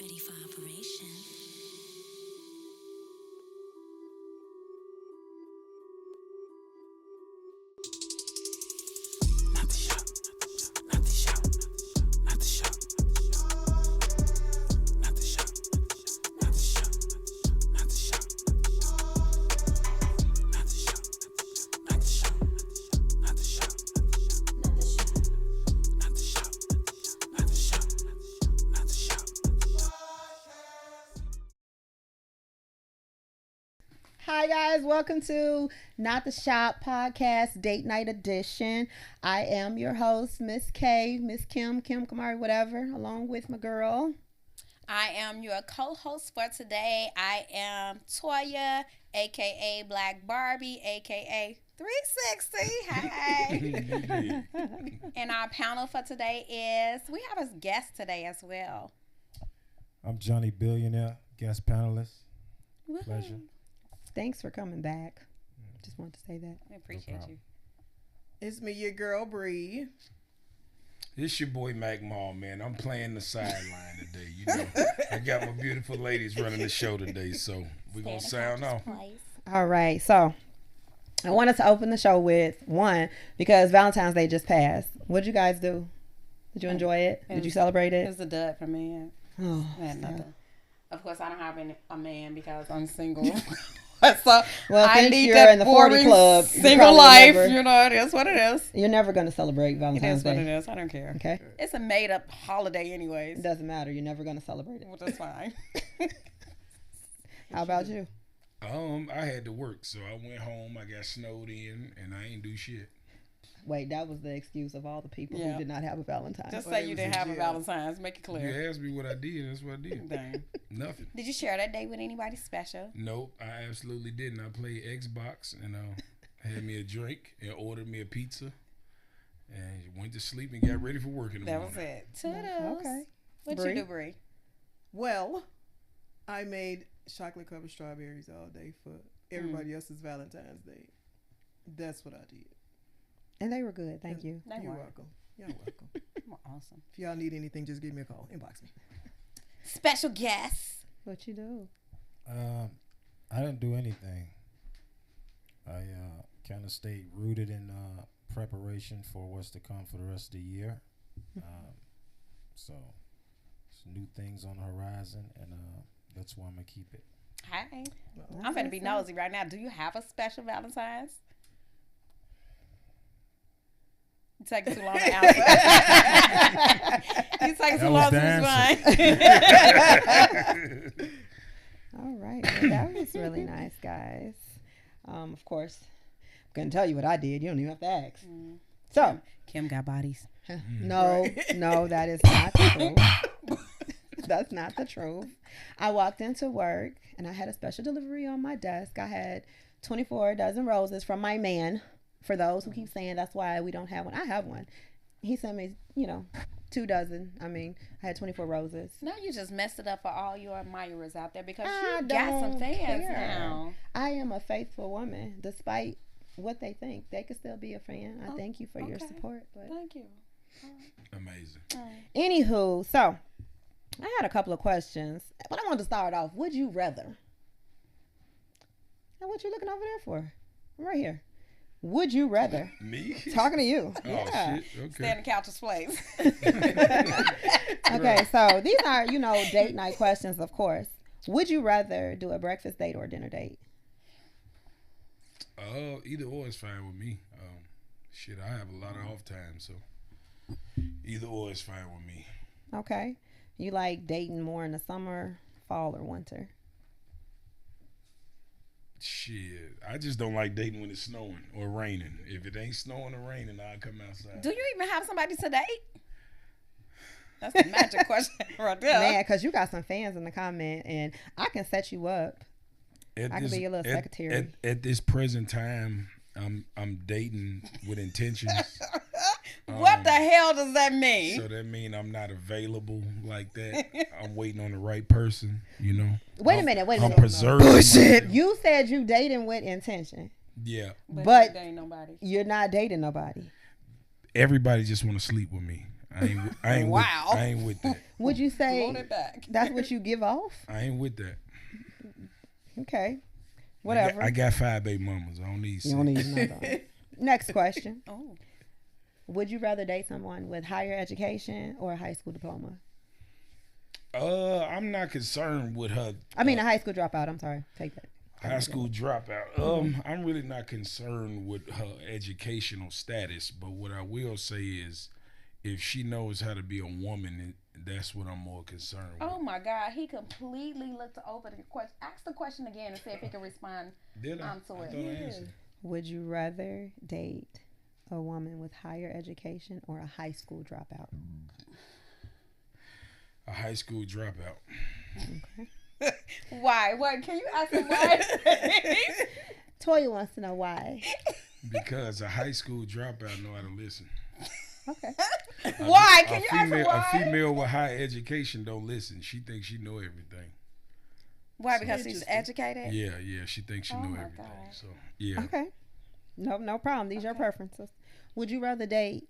Ready for operation. Not the shop. Not the shop. Not the shop. Not the shop. Not the shop. Not the shop. Not the shop. Not the shop. Not the shop. Not the shop. Not the shop. Not the shop. Not the shop. Hi guys, welcome to Not the Shop podcast date night edition. I am your host, Miss K, Miss Kim Kamari, whatever, along with my girl. I am your co-host for today. I am Toya, aka Black Barbie, aka 360. Hey. And our panel for today is, we have a guest today as well. I'm Johnny Billionaire, guest panelist. Woo-hoo. Pleasure. Thanks for coming back. Just wanted to say that. We appreciate you. It's me, your girl, Bree. It's your boy Mac Mall, man. I'm playing the sideline today. You know, I got my beautiful ladies running the show today, so we're going to sound off. All right, so I wanted to open the show with one because Valentine's Day just passed. What did you guys do? Did you enjoy it? Did you celebrate It it? was a dud for me. Oh, I had yeah. nothing. Of course, I don't have a man because I'm single. So Well, I since need you're that in the 40 boring club, you single probably life. never- You know, it is what it is. You're never going to celebrate It Valentine's is what Day. it is. I don't care. Okay? It's a made-up holiday anyways. It doesn't matter. You're never going to celebrate it. Well, that's fine. How about you? I had to work, so I went home. I got snowed in, and I ain't do shit. Wait, that was the excuse of all the people Yeah. who did not have a Valentine. Just Well, say it you was didn't in have a jail. Valentine's. Make it clear. You asked me what I did, that's what I did. Dang. Nothing. Did you share that day with anybody special? Nope, I absolutely didn't. I played Xbox and had me a drink and ordered me a pizza and went to sleep and got ready for work in the That morning. was it. Toodles. Okay. What Bree? you do, Bree? Well, I made chocolate covered strawberries all day for everybody else's Valentine's Day. That's what I did. And they were good. Thank you. They You're were. welcome. You're welcome. Awesome. If y'all need anything, just give me a call. Inbox me. Special guest. What you do? I didn't do anything. I kind of stayed rooted in preparation for what's to come for the rest of the year. So, some new things on the horizon, and that's why I'm going to keep it. Hi. Well, I'm going to be nosy right now. Do you have a special Valentine's? You taking too long to answer. You taking too That long was to the respond. All right. Well, that was really nice, guys. Of course, I'm going to tell you what I did. You don't even have to ask. So, Kim got bodies. no, that is not the truth. That's not the truth. I walked into work and I had a special delivery on my desk. I had 24 dozen roses from my man. For those who keep saying that's why we don't have one, I have one. He sent me, 2 dozen. I mean, I had 24 roses. No, you just messed it up for all your admirers out there because I you got some don't fans care. now. I am a faithful woman, despite what they think. They could still be a fan. I thank you for your okay. support. But Thank you. Amazing. anywho, so I had a couple of questions, but I wanted to start off. Would you rather? Now, what you looking over there for? I'm right here. Would you rather? Me? Talking to you. Oh, Yeah. shit. Okay. Stand the couch's place. Okay, so these are, date night questions, of course. Would you rather do a breakfast date or a dinner date? Either or is fine with me. Shit, I have a lot of off time, so either or is fine with me. Okay. You like dating more in the summer, fall, or winter? Shit, I just don't like dating when it's snowing or raining. If it ain't snowing or raining, I'll come outside. Do you even have somebody to date? That's the magic question right there. Man, because you got some fans in the comment, and I can set you up. At I could be your little secretary. At this present time, I'm dating with intentions. What the hell does that mean? So that means I'm not available like that. I'm waiting on the right person, Wait a minute. I'm preserving myself. You said you dating with intention, Yeah. but there ain't nobody. you're not dating nobody. Everybody just want to sleep with me. Wow. I ain't with that. Would you Float say it back. that's what you give off? I ain't with that. Okay. Whatever. I got 5 baby mamas. I don't need You 6. don't need another. Next question. Oh. Would you rather date someone with higher education or a high school diploma? I'm not concerned with her. I mean, a high school dropout. I'm sorry. Take that. High school dropout. I'm really not concerned with her educational status, but what I will say is, if she knows how to be a woman, that's what I'm more concerned with. Oh my God, he completely looked over the question. Ask the question again and see if he can respond Did I? to I it. thought I answered. Would you rather date a woman with higher education or a high school dropout? A high school dropout. Okay. Why? What? Can you ask him why? Toya wants to know why. Because a high school dropout know how to listen. Okay. Why? Can you ask him A why? female with high education don't listen. She thinks she know everything. Why? Because she's educated? Yeah, she thinks she Oh know my everything. God. So yeah. Okay. No problem. These are your preferences. Would you rather date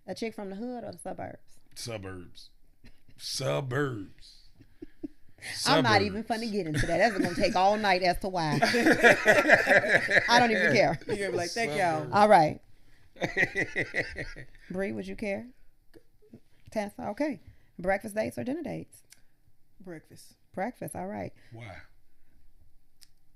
a chick from the hood or the suburbs? Suburbs. Suburbs. I'm not even finna get into that. That's gonna take all night as to why. I don't even care. You're gonna be like, thank y'all. All right. Bree, would you care? Tessa, okay. Breakfast dates or dinner dates? Breakfast. Breakfast, all right. Why?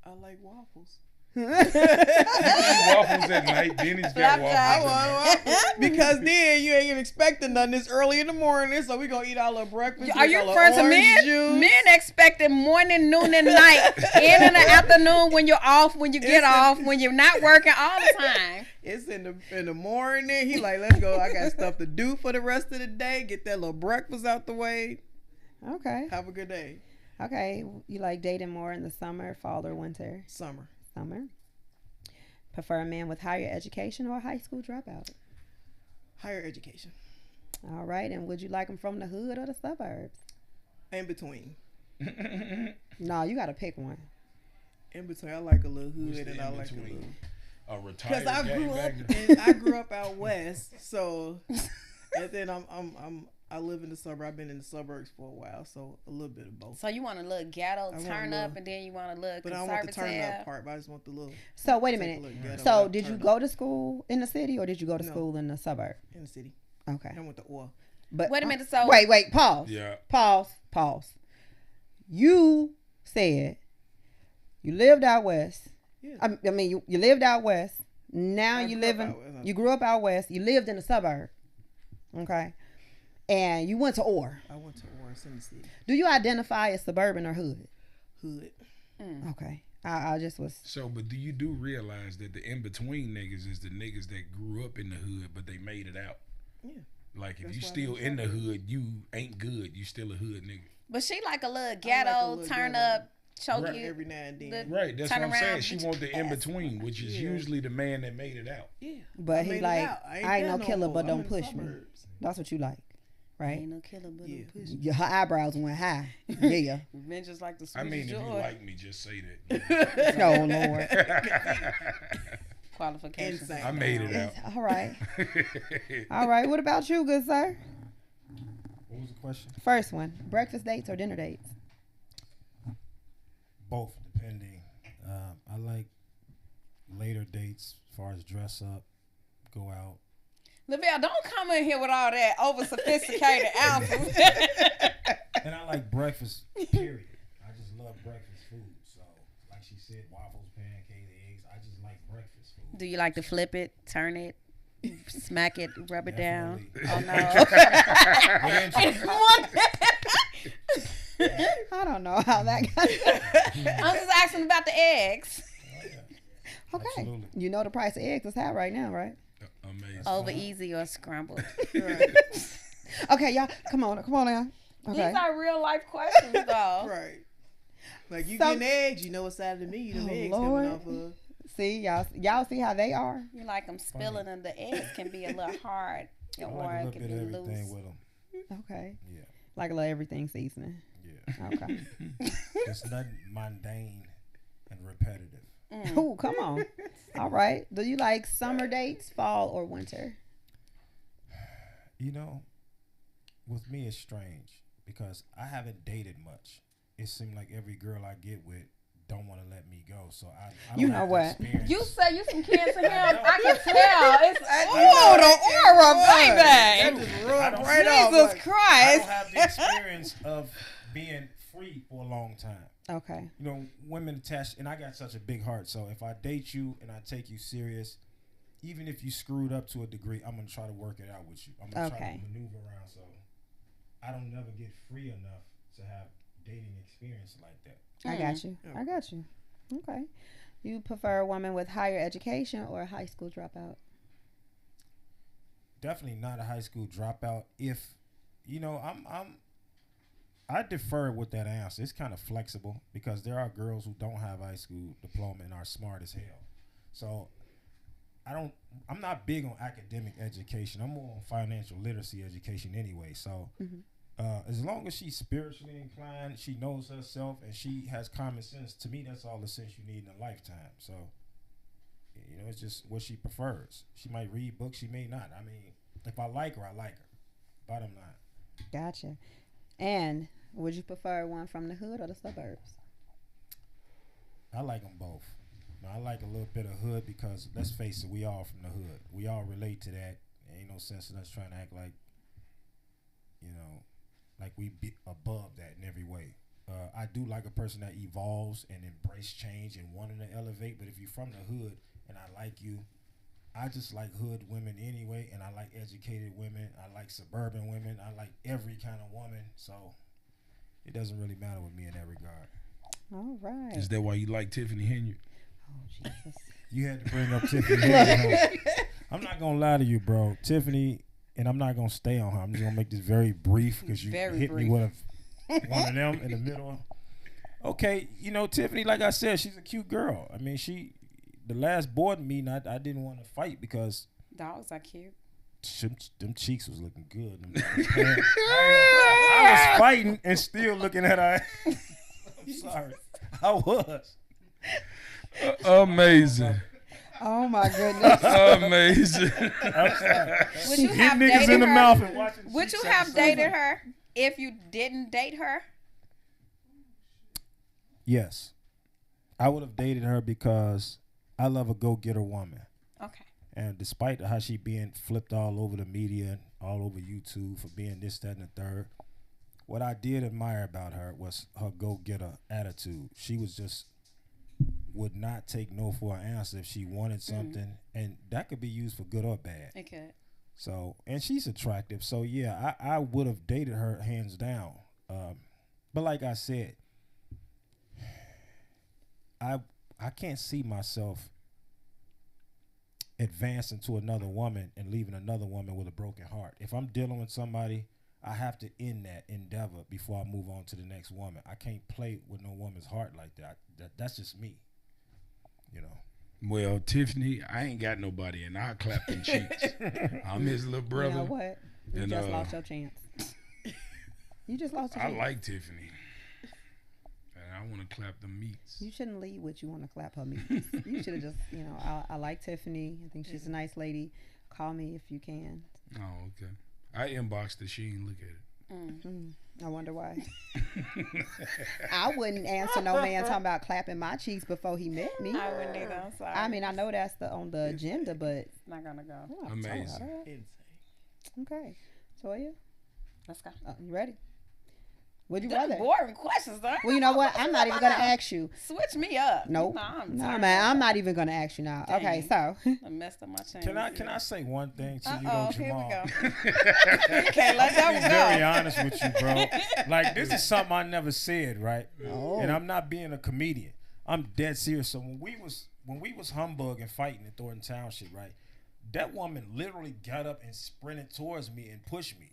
I like waffles. Waffles at night. Denny's got waffles at night. Because then you ain't even expecting nothing this early in the morning, so we gonna eat our little breakfast. Are you drink our referring to little orange men? juice. Men expecting morning, noon, and night. And in the afternoon when you're off, when you get off, when you're not working all the time. It's in the morning. He like, let's go. I got stuff to do for the rest of the day. Get that little breakfast out the way. Okay. Have a good day. Okay. You like dating more in the summer, fall, or winter? Summer. Summer. Prefer a man with higher education or a high school dropout? Higher education. All right. And would you like him from the hood or the suburbs? In between. No, you got to pick one. In between. I like a little What's hood the and I like a in-between? little. A retired Because I grew up out west, so and then I live in the suburb. I've been in the suburbs for a while, so a little bit of both. So you want a little ghetto I want turn a up, little- and then you want a little But I conservative. don't want the turn up part. But I just want the little. So wait a take minute. little ghetto So out, did you turn go up. to school in the city or did you go to No. school in the suburb? In the city? Okay. I went to OR. But Wait a minute, so- wait, pause. Yeah. Pause. You said you lived out west. Yeah. I mean, you lived out west. Now I you grew live up in. out west. You grew up out west. You lived in the suburb. Okay. And you went to OR. I went to OR. It's in the city. Do you identify as suburban or hood? Hood. Okay. I just was. So, but do you realize that the in-between niggas is the niggas that grew up in the hood, but they made it out? Yeah. Like, if That's you why still they in the suburb. hood, you ain't good. You still a hood nigga. But she like a little like a ghetto little turn ghetto. up, choke Right. you. Every now and then. The- Right, that's Turn what I'm saying. around, She beat want the your ass. in-between, which is Yeah. usually the man that made it out. Yeah. But I he made it like, out. I ain't there no killer, more. but I'm don't in the push me. suburbs. That's what you like, right? Ain't no killer, but Yeah. a push. Your her eyebrows went high. Yeah. Revenge is like the I mean, sweetest if you joy. like me, just say that. Oh Lord. Qualifications. Insane. I made it out. All right. All right. What about you, good sir? What was the question? First one: breakfast dates or dinner dates? Both, depending. I like later dates as far as dress up, go out. Lavelle, don't come in here with all that over sophisticated answers. And I like breakfast, period. I just love breakfast food. So, like she said, waffles, pancakes, eggs. I just like breakfast food. Do you like to flip it, turn it, smack it, rub it down? Definitely. Oh no. I don't know how that got. I'm just asking about the eggs. Okay. Absolutely. You know the price of eggs is high right now, right? Amazing. Over easy or scrambled. Okay, y'all. Come on now. Okay. These are real life questions, though. Right. Like you So- getting eggs, you know what side of the meat them Oh, eggs Lord. coming off of. See y'all see how they are. You like them spilling, and the eggs can be a little hard, I or like a it little can bit be of everything loose. with them. Okay. Yeah. Like a little everything seasoning. Yeah. Okay. It's nothing mundane and repetitive. Ooh, come on. All right. Do you like summer dates, fall or winter? You know, with me it's strange because I haven't dated much. It seemed like every girl I get with don't want to let me go. So I You don't know have the what? experience. You say you some cancer him. know. I can tell. It's That the aura, baby. just I rubbed don't- right off. Jesus Like, I Christ. don't have the experience of being free for a long time. Okay. You know, women attached, and I got such a big heart. So if I date you and I take you serious, even if you screwed up to a degree, I'm gonna try to work it out with you. I'm gonna try Okay. to maneuver around. So I don't never get free enough to have dating experience like that. I got you. I got you. Okay. You prefer a woman with higher education or a high school dropout? Definitely not a high school dropout. If you know, I defer with that answer. It's kind of flexible because there are girls who don't have high school diploma and are smart as hell. So I'm not big on academic education. I'm more on financial literacy education anyway. So as long as she's spiritually inclined, she knows herself, and she has common sense, to me that's all the sense you need in a lifetime. So you know, it's just what she prefers. She might read books, she may not. I mean, if I like her, I like her. Bottom line. Gotcha. And would you prefer one from the hood or the suburbs? I like them both. I like a little bit of hood because, let's face it, we all from the hood. We all relate to that. There ain't no sense in us trying to act like, you know, like we be above that in every way. I do like a person that evolves and embrace change and wanting to elevate. But if you're from the hood and I like you, I just like hood women anyway, and I like educated women. I like suburban women. I like every kind of woman. So it doesn't really matter with me in that regard. All right. Is that why you like Tiffany Henry? Oh, Jesus. You had to bring up Tiffany. Henry. I'm not gonna lie to you, bro. Tiffany, and I'm not gonna stay on her. I'm just gonna make this very brief because you Very hit brief. me with one of them in the middle. Okay, you know Tiffany. Like I said, she's a cute girl. I mean, the last board meeting, I didn't want to fight because Dogs are cute. them cheeks was looking good. I was fighting and still looking at her. I'm sorry, I was. Amazing. Oh, my goodness. Amazing. I'm sorry. Would you Hit have niggas dated in the her? mouth and watching. the Would cheeks you at have the same dated time. her if you didn't date her? Yes, I would have dated her because I love a go-getter woman. Okay. And despite how she being flipped all over the media and all over YouTube for being this, that, and the third, what I did admire about her was her go-getter attitude. She was just would not take no for an answer if she wanted something, and that could be used for good or bad. It could. So, and she's attractive. So yeah, I would have dated her hands down. But like I said, I can't see myself advancing to another woman and leaving another woman with a broken heart. If I'm dealing with somebody, I have to end that endeavor before I move on to the next woman. I can't play with no woman's heart like that. That's just me. You know. Well, Tiffany, I ain't got nobody, and I'll clap them cheeks. I'm his little brother. You know what? You And, just lost your chance. You just lost your I chance. like Tiffany. And I want to clap them meats. You shouldn't lead with you want to clap her meat. You should have just, you know, I like Tiffany. I think she's a nice lady. Call me if you can. Oh, okay. I inboxed her. She ain't look at it. I wonder why. I wouldn't answer no man talking about clapping my cheeks before he met me. I wouldn't either. I'm sorry. I mean, I know that's on the agenda, but it's not gonna go. oh, I Amazing. told her. insane. Okay, Toya, Let's go. you ready? Would you Them rather? boring questions, though. Well, you know what? I'm not even gonna ask you. Switch me up. Nope. Nah, No, tired. man, I'm not even gonna ask you now. Dang. Okay, so I messed up my chance. Can I say one thing to you, Uh-oh, though, here we Jamal? go. You can't let I'll be that very one honest with you, bro. Like, this is something I never said, right? Oh. And I'm not being a comedian. I'm dead serious. So when we was humbug and fighting in Thornton Township, right? That woman literally got up and sprinted towards me and pushed me,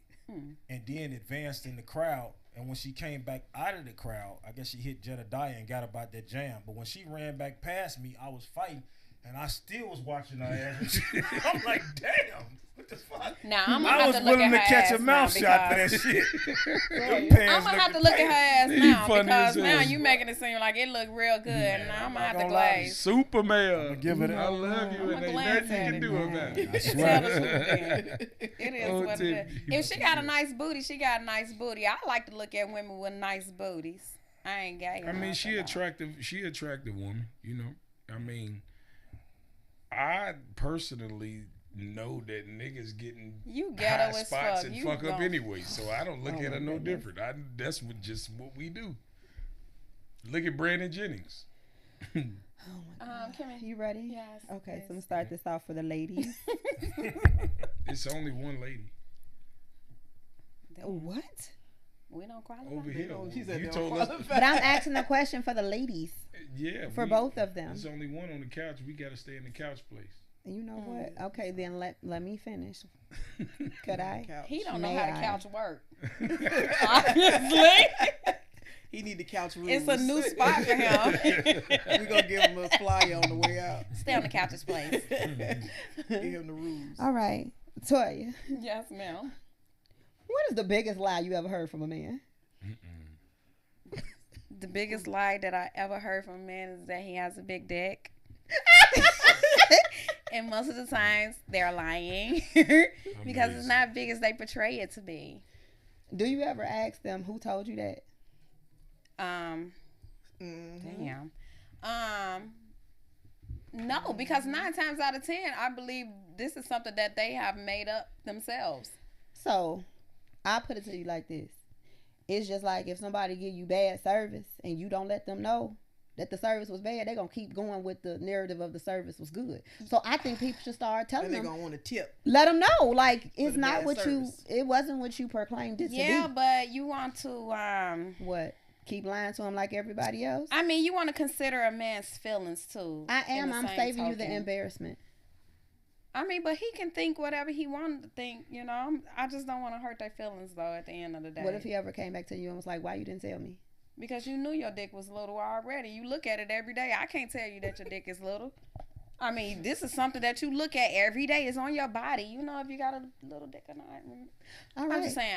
and then advanced in the crowd. And when she came back out of the crowd, I guess she hit Jedediah and got about that jam. But when she ran back past me, I was fighting. and I still was watching her ass. I'm like, damn, what the fuck? Now I'm gonna I have was to look willing at to her catch a ass mouth now shot for because- that shit. I'm gonna have to look at her ass He now funny because as now hell. you making it seem like it look real good, and now I'm gonna have to gonna lie to you. glaze. Superman. give it I up. love you, I'ma and ain't glance nothing you at can it, do man. about it. I Tell swear. the truth, then. It is Oh, what it is. Tim. If she got a nice booty, she got a nice booty. I like to look at women with nice booties. I ain't gay. I mean, she attractive woman, you know. I mean, I personally know that niggas getting You high ghetto as spots fuck. and You fuck up gon- anyway, so I don't look Oh at her my no goodness. different. That's just what we do. Look at Brandon Jennings. Kimmy. You ready? Yes. Okay, so I'm please. gonna start this off for the ladies. It's only one lady What? We don't qualify. over here. She said You they told don't us, qualify. But I'm asking a question for the ladies, yeah, for both of them. There's only one on the couch. We gotta stay in the couch place. You know what? Okay, then let me finish. Could I? Couch. He don't know May how the I? couch work. Obviously, He need the couch rules. it's a new spot for him. We gonna give him a flyer on the way out. Stay on the couch's place. Give him the rules. All right, Toya. Yes, ma'am. What is the biggest lie you ever heard from a man? The biggest lie that I ever heard from a man is that he has a big dick. And most of the times they're lying because it's not big as they portray it to be. Do you ever ask them who told you that? Damn. No, because 9 times out of 10, I believe this is something that they have made up themselves. So, I put it to you like this. It's just like if somebody give you bad service and you don't let them know that the service was bad, they're going to keep going with the narrative of the service was good. So, I think people should start telling And they're them, gonna want a tip. let them know. Like, it's the not bad what service. it wasn't what you proclaimed it Yeah, to be. but you want to, What? Keep lying to them like everybody else? I mean, you want to consider a man's feelings too. I am. in the I'm same saving you the token. embarrassment. I mean, but he can think whatever he wanted to think, you know. I just don't want to hurt their feelings, though, at the end of the day. What if he ever came back to you and was like, why you didn't tell me? Because you knew your dick was little already. You look at it every day. I can't tell you that your dick is little. I mean, this is something that you look at every day. It's on your body. You know if you got a little dick or not. All I'm right. just saying.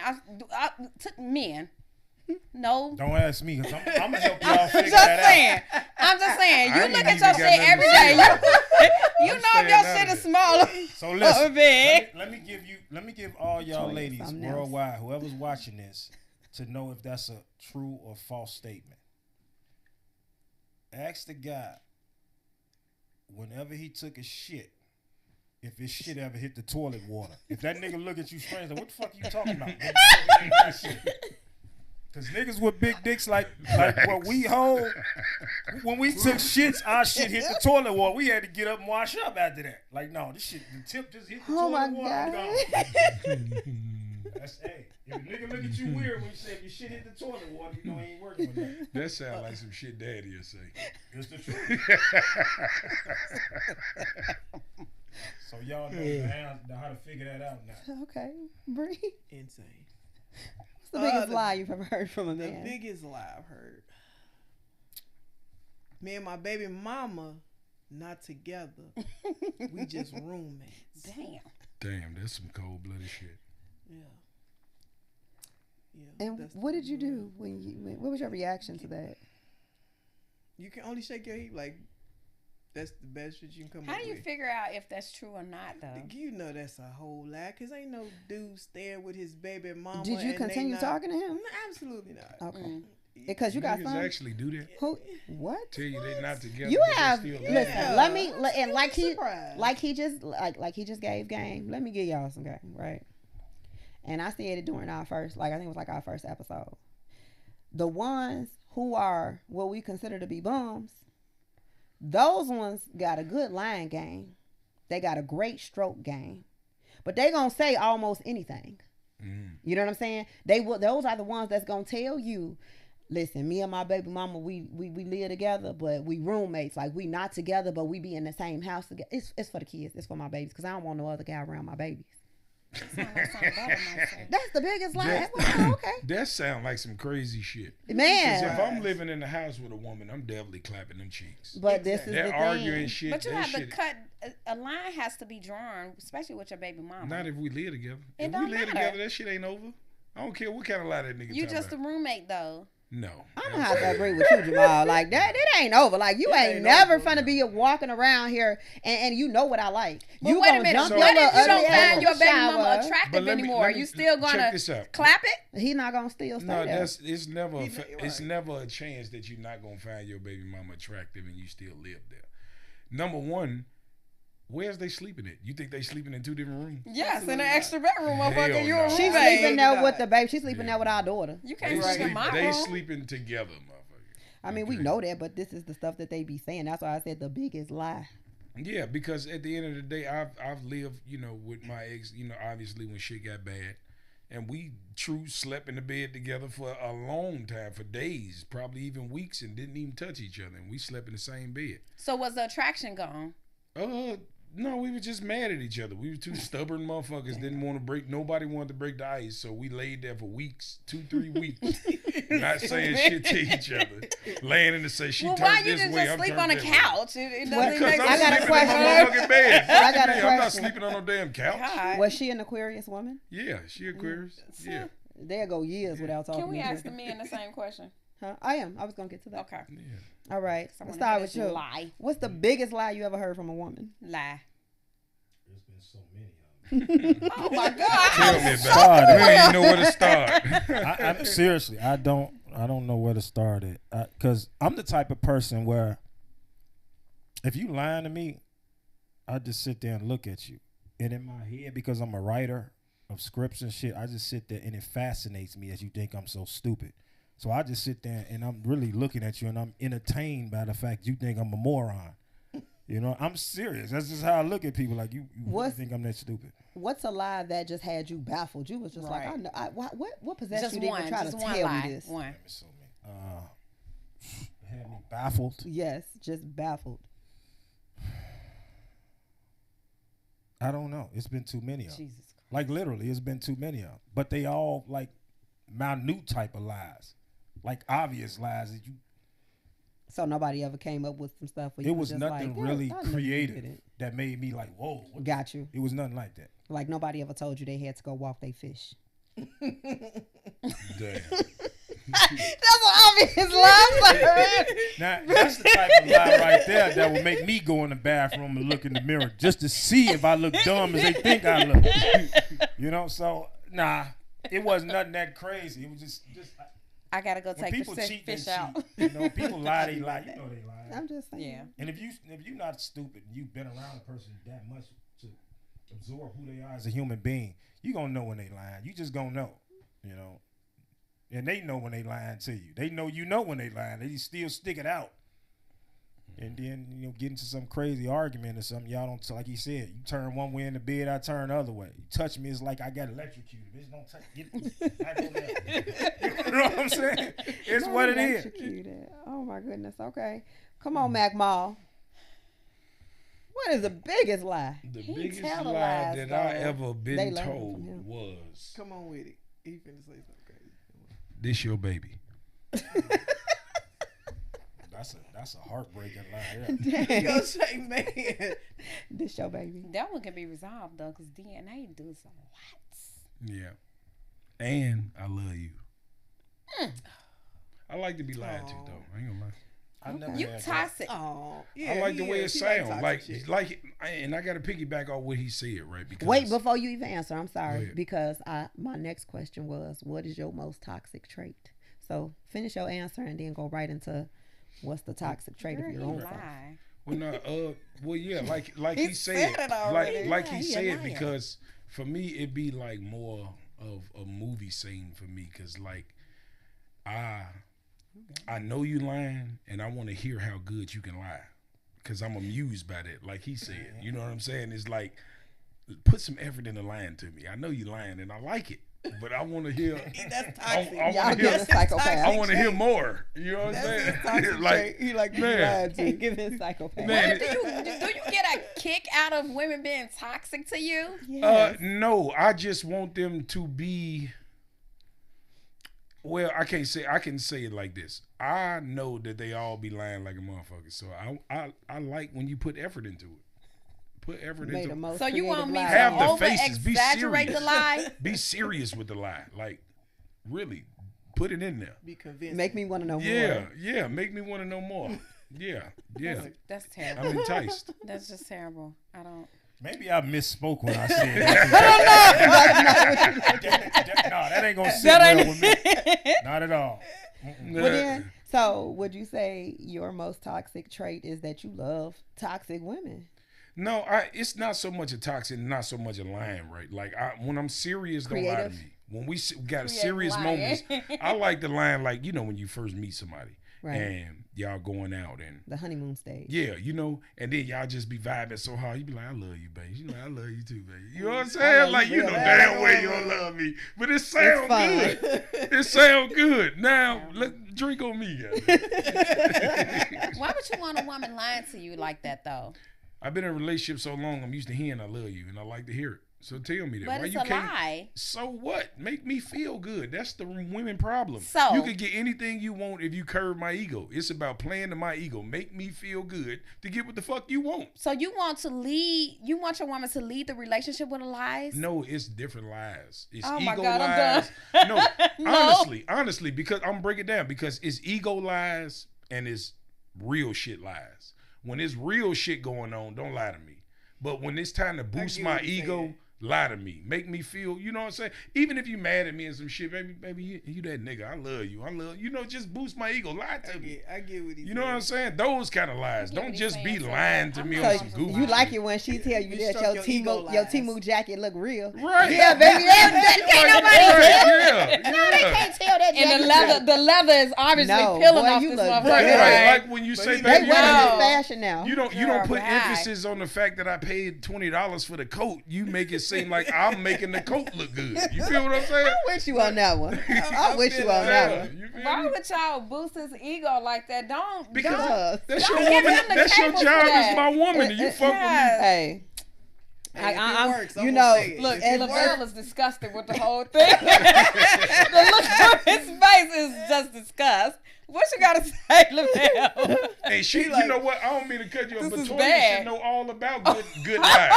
Men. No. Don't ask me, because I'm going to help y'all figure Just that saying. I'm just saying. I You ain't look at even your got shit nothing every to day. say. You I'm know if your staying out shit of is it. smaller out. So or listen, big. let me give all y'all Choice, ladies something else. worldwide, whoever's watching this, to know if that's a true or false statement. Ask the guy, whenever he took a shit, if his shit ever hit the toilet water. If that nigga look at you strange, like, what the fuck you talking about? Because niggas with big dicks like what we hold, when we took shits, our shit hit the toilet water. We had to get up and wash up after that. Like, no, this shit, the tip just hit the Oh my toilet water. I'm God. gone. That's, hey, if a nigga look at you weird when you say if your shit hit the toilet water, you know he ain't working with that. That sound like some shit daddy will say. It's the truth. So y'all know how to figure that out now. Okay. Bree. Insane. What's the biggest the- lie you've ever heard from a The man? biggest lie I've heard. Me and my baby mama not together. We just roommates. Damn. Damn, that's some cold blooded shit. Yeah. Yeah. And that's what the- did you do what was your reaction to that? You can only shake your head like that's the best shit you can come How up do you with. figure out if that's true or not, though? You know that's a whole lie, cause ain't no dude staying with his baby mama. Did you and they continue not- talking to him? No, absolutely not. Okay. Because you got Niggas some. actually do that. Who? What? Tell you they not together. You but they have. still Listen. together. Let me. And like he. Surprised. Like he just gave game. Let me give y'all some game, right? And I said it during our first, I think it was like our first episode. The ones who are what we consider to be bums, those ones got a good line game. They got a great stroke game, but they gonna say almost anything. You know what I'm saying? Those are the ones that's gonna tell you, listen, me and my baby mama, we live together, but we roommates. Like, we not together, but we be in the same house together. It's for the kids. It's for my babies, because I don't want no other guy around my babies. Sound like something Bubba might say. That's the biggest lie. That- Well, okay. That sound like some crazy shit. 'Cause Man. if I'm living in the house with a woman, I'm definitely clapping them cheeks. But this is They're the arguing thing. shit. But you that have to shit, cut. A line has to be drawn, especially with your baby mama. Not if we live together. It If we don't live matter. together, that shit ain't over. I don't care what kind of lie that nigga You talking just a about. roommate though. No. I'm gonna have to agree with you, Jamal. Like that, it ain't over. Like you It ain't ain't never over. finna be walking around here and you know what I like. But You wait a gonna minute. jump So- What your if you little don't ugly ass find in your the baby mama shower? attractive But let me- anymore? let me You still check gonna this out. clap it? He not gonna still stay No, there. it's never You're it's right. never a chance that you're not gonna find your baby mama attractive and you still live there. Number one, where's they sleeping at? You think they sleeping in two different rooms? Yes, in an Absolutely extra bedroom, Hell motherfucker. You no. a She's roommate. sleeping there Right. with the baby. She's sleeping there with our daughter. You They, can't sleep in sleep, my they room. sleeping together, motherfucker. I mean, we Okay. know that, but this is the stuff that they be saying. That's why I said the biggest lie. Yeah, because at the end of the day, I've lived, with my ex, obviously when shit got bad, and we slept in the bed together for a long time, for days, probably even weeks, and didn't even touch each other, and we slept in the same bed. So was the attraction gone? No, we were just mad at each other. We were two stubborn motherfuckers. Didn't want to break. Nobody wanted to break the ice, so we laid there for weeks, 2-3 weeks, not saying shit to each other, laying in the say she Well, turned why you this didn't way. just I'm sleep turned on a that way. couch? It What- doesn't Because make I'm I got a sleeping question. in my motherfucking bed. I got a I'm not question. sleeping on no damn couch. God. Was she an Aquarius woman? Yeah, she Aquarius. Yeah, There go years without talking. Can we to ask her. the men the same question? Huh? I am. I was gonna get to that. Okay. yeah. All right. Someone Let's start hear with this you. lie. What's the biggest lie you ever heard from a woman? Lie. There's been so many of them. Oh my God. Tell me about Started. it. We ain't even know where to start. I seriously, I don't know where to start it, because I'm the type of person where if you lying to me, I just sit there and look at you, and in my head, because I'm a writer of scripts and shit, I just sit there and it fascinates me as you think I'm so stupid. So I just sit there and I'm really looking at you and I'm entertained by the fact you think I'm a moron. I'm serious. That's just how I look at people. Like you really What's- think I'm that stupid. What's a lie that just had you baffled? You was just like, Right. I know. What possessed Just you to even one. try Just to one tell lie. me this? One. Damn, it's so many. Had me baffled. Yes, just baffled. I don't know. It's been too many of them. Jesus Christ. Like literally, it's been too many of them. But they all like minute type of lies, like obvious lies that you. So nobody ever came up with some stuff. Where you It was just nothing like, "Yeah, really I knew you creative did it." that made me like, whoa. What the-" Got you. It was nothing like that. Like nobody ever told you they had to go walk their fish. Damn. That's an obvious lie. Now that's the type of lie right there that will make me go in the bathroom and look in the mirror just to see if I look dumb as they think I look. So nah, it wasn't nothing that crazy. It was just I gotta go when take people the cheat, they fish out. cheat. People lie, they lie. You know they lie. I'm just saying. Yeah. And if you're not stupid, and you've been around a person that much to absorb who they are as a human being, you gonna know when they lying. You just gonna know, And they know when they lying to you. They know when they lying. They still stick it out. And then get into some crazy argument or something. Y'all don't, like he said, you turn one way in the bed, I turn the other way. You touch me, it's like I got electrocuted. Bitch, don't touch. Get back over there. You know what I'm saying? It's Not what it is. electrocuted. Oh my goodness. Okay. Come on, Mac Mall. What is the biggest lie? The He biggest tell the lie lies, that I though. ever They been learned told from him. was, Come on with it. He finna say something crazy. "This your baby." That's a heartbreaking lie. Yeah. He gonna say, man. This your baby. That one can be resolved though, because DNA does a lot. Yeah. And I love you. I like to be lied to though. I ain't gonna lie. I never You had that. toxic. Oh, I like the way it sounds. And I got to piggyback off what he said, right? Because Wait, before you even answer, I'm Go sorry. ahead. Because my next question was, what is your most toxic trait? So finish your answer and then go right into what's the toxic trait Girl, of your he own self. lie. Well, no, well, yeah, like He he said, said it already. like Yeah, he he a said, liar. because for me it'd be like more of a movie scene for me, because like I know you lying, and I want to hear how good you can lie, because I'm amused by that. Like he said, you know what I'm saying? It's like, put some effort into lying to me. I know you lying, and I like it. but I want to hear. That's I toxic. want Y'all to give hear. a psychopath. I want to hear more. You know what I'm That's saying? his toxic trait. He like to be man. lied to. Give him psychopath. Man, Do you get a kick out of women being toxic to you? Yes. no, I just want them to be. Well, I can say it like this. I know that they all be lying like a motherfucker. So I like when you put effort into it. Put effort Made into the it. most So you want me to creative lie. Have the over faces. Be exaggerate serious. the lie? Be serious with the lie. Like, really, put it in there. Be convinced. Make me want to know Yeah, more. yeah. Make me want to know more. Yeah, yeah. That's terrible. I'm enticed. That's just terrible. I don't. Maybe I misspoke when I said that. No, that ain't gonna sit well with me. Not at all. Well, then, so would you say your most toxic trait is that you love toxic women? No, it's not so much a toxic, not so much a lying, right? Like when I'm serious, don't lie to Creative. me. When we got Creative serious lying. moments, I like the line, like when you first meet somebody Right. and y'all going out and The honeymoon stage. yeah, and then y'all just be vibing so hard. You be like, I love you, baby. You know, I love you too, baby. You know what I'm I saying? love Like you you know real damn bad. well you don't love me, but it sound fun. good. It sound good. Now let drink on me, guys. Why would you want a woman lying to you like that though? I've been in a relationship so long, I'm used to hearing I love you, and I like to hear it. So tell me that. But Why it's you a can't? lie. So what? Make me feel good. That's the women problem. So- you could get anything you want if you curb my ego. It's about playing to my ego. Make me feel good to get what the fuck you want. So you want to lead? You want your woman to lead the relationship with a lies? No, it's different lies. It's Oh ego my God, I'm lies. done. No, honestly, because I'm breaking it down because it's ego lies and it's real shit lies. When it's real shit going on, don't lie to me. But when it's time to boost get my what you're ego, saying. lie to me. Make me feel, you know what I'm saying? Even if you mad at me and some shit, baby, you that nigga. I love you. Just boost my ego. Lie to me. I get what he's You know what I'm saying? Those kind of lies. get Don't what he's just be saying, so lying to me I'm on So some not- goofy you like shit. it when she tell you You that struck your your ego Timu lies. jacket look real. Right. Yeah, baby, that can't nobody tell. Yeah. No, they can't tell that And jacket. the leather is obviously No, peeling boy, off you this look motherfucker. good. Right, Right. Like when you But say, he- They baby, wear them No. in fashion now. you don't Girl, put right. emphasis on the fact that I paid $20 for the coat. You make it seem like I'm making the coat look good. You feel what I'm saying? I wish you on that one. I wish you on that one. You feel Why me? would y'all boost his ego like that? Don't. Because that's don't your give woman. him the That's your cable for job that. as my woman, and you fuck with me. Hey, Hey, if it I'm- works, I'm you gonna know, say it. Look, If it Lavelle works, is disgusted with the whole thing. The look on his face is just disgust. What you gotta say, Lavelle? Hey, she, like- you know what? I don't mean to cut you off, This but is Toya bad. should know all about good lies,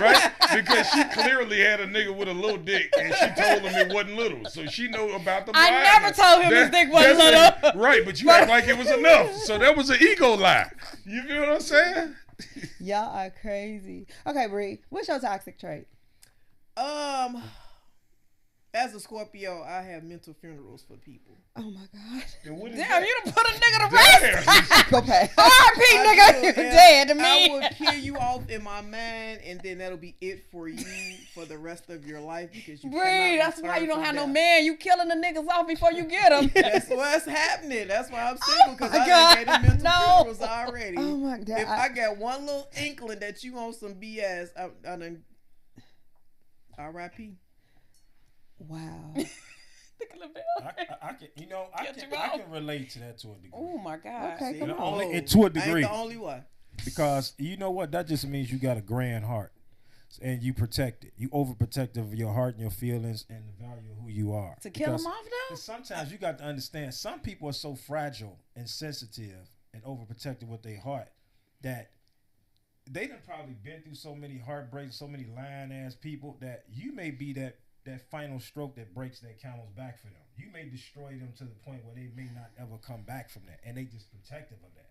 right? Because she clearly had a nigga with a little dick, and she told him it wasn't little, so she know about the. I lies. never told him his dick wasn't that's little. right? But you act like it was enough, so that was an ego lie. You feel what I'm saying? y'all are crazy. Okay, Bree, what's your toxic trait? As a Scorpio, I have mental funerals for people. Oh my God. And what is Damn, that? you done put a nigga to rest. Damn. Go past. R.I.P. I nigga, do, you and dead to I me. will kill you off in my mind, and then that'll be it for you for the rest of your life because you Bree, cannot that's why return you don't from have no death. man. You killing the niggas off before you get them. That's what's happening. That's why I'm single because my I God. done gave them mental No. funerals already. Oh my God. If I got one little inkling that you on some BS, I done. R.I.P. Wow. I can, you know, I Get can, you I out. can relate to that to a degree. Oh my God. Okay, See? come And on. only- and to a I degree. ain't the only one. Because you know what? That just means you got a grand heart. And you protect it. You overprotective of your heart and your feelings and the value of who you are. To kill Because- him off though? because sometimes you got to understand some people are so fragile and sensitive and overprotective with their heart that they done probably been through so many heartbreaks, so many lying ass people that you may be that final stroke that breaks that camel's back for them. You may destroy them to the point where they may not ever come back from that, and they just protective of that.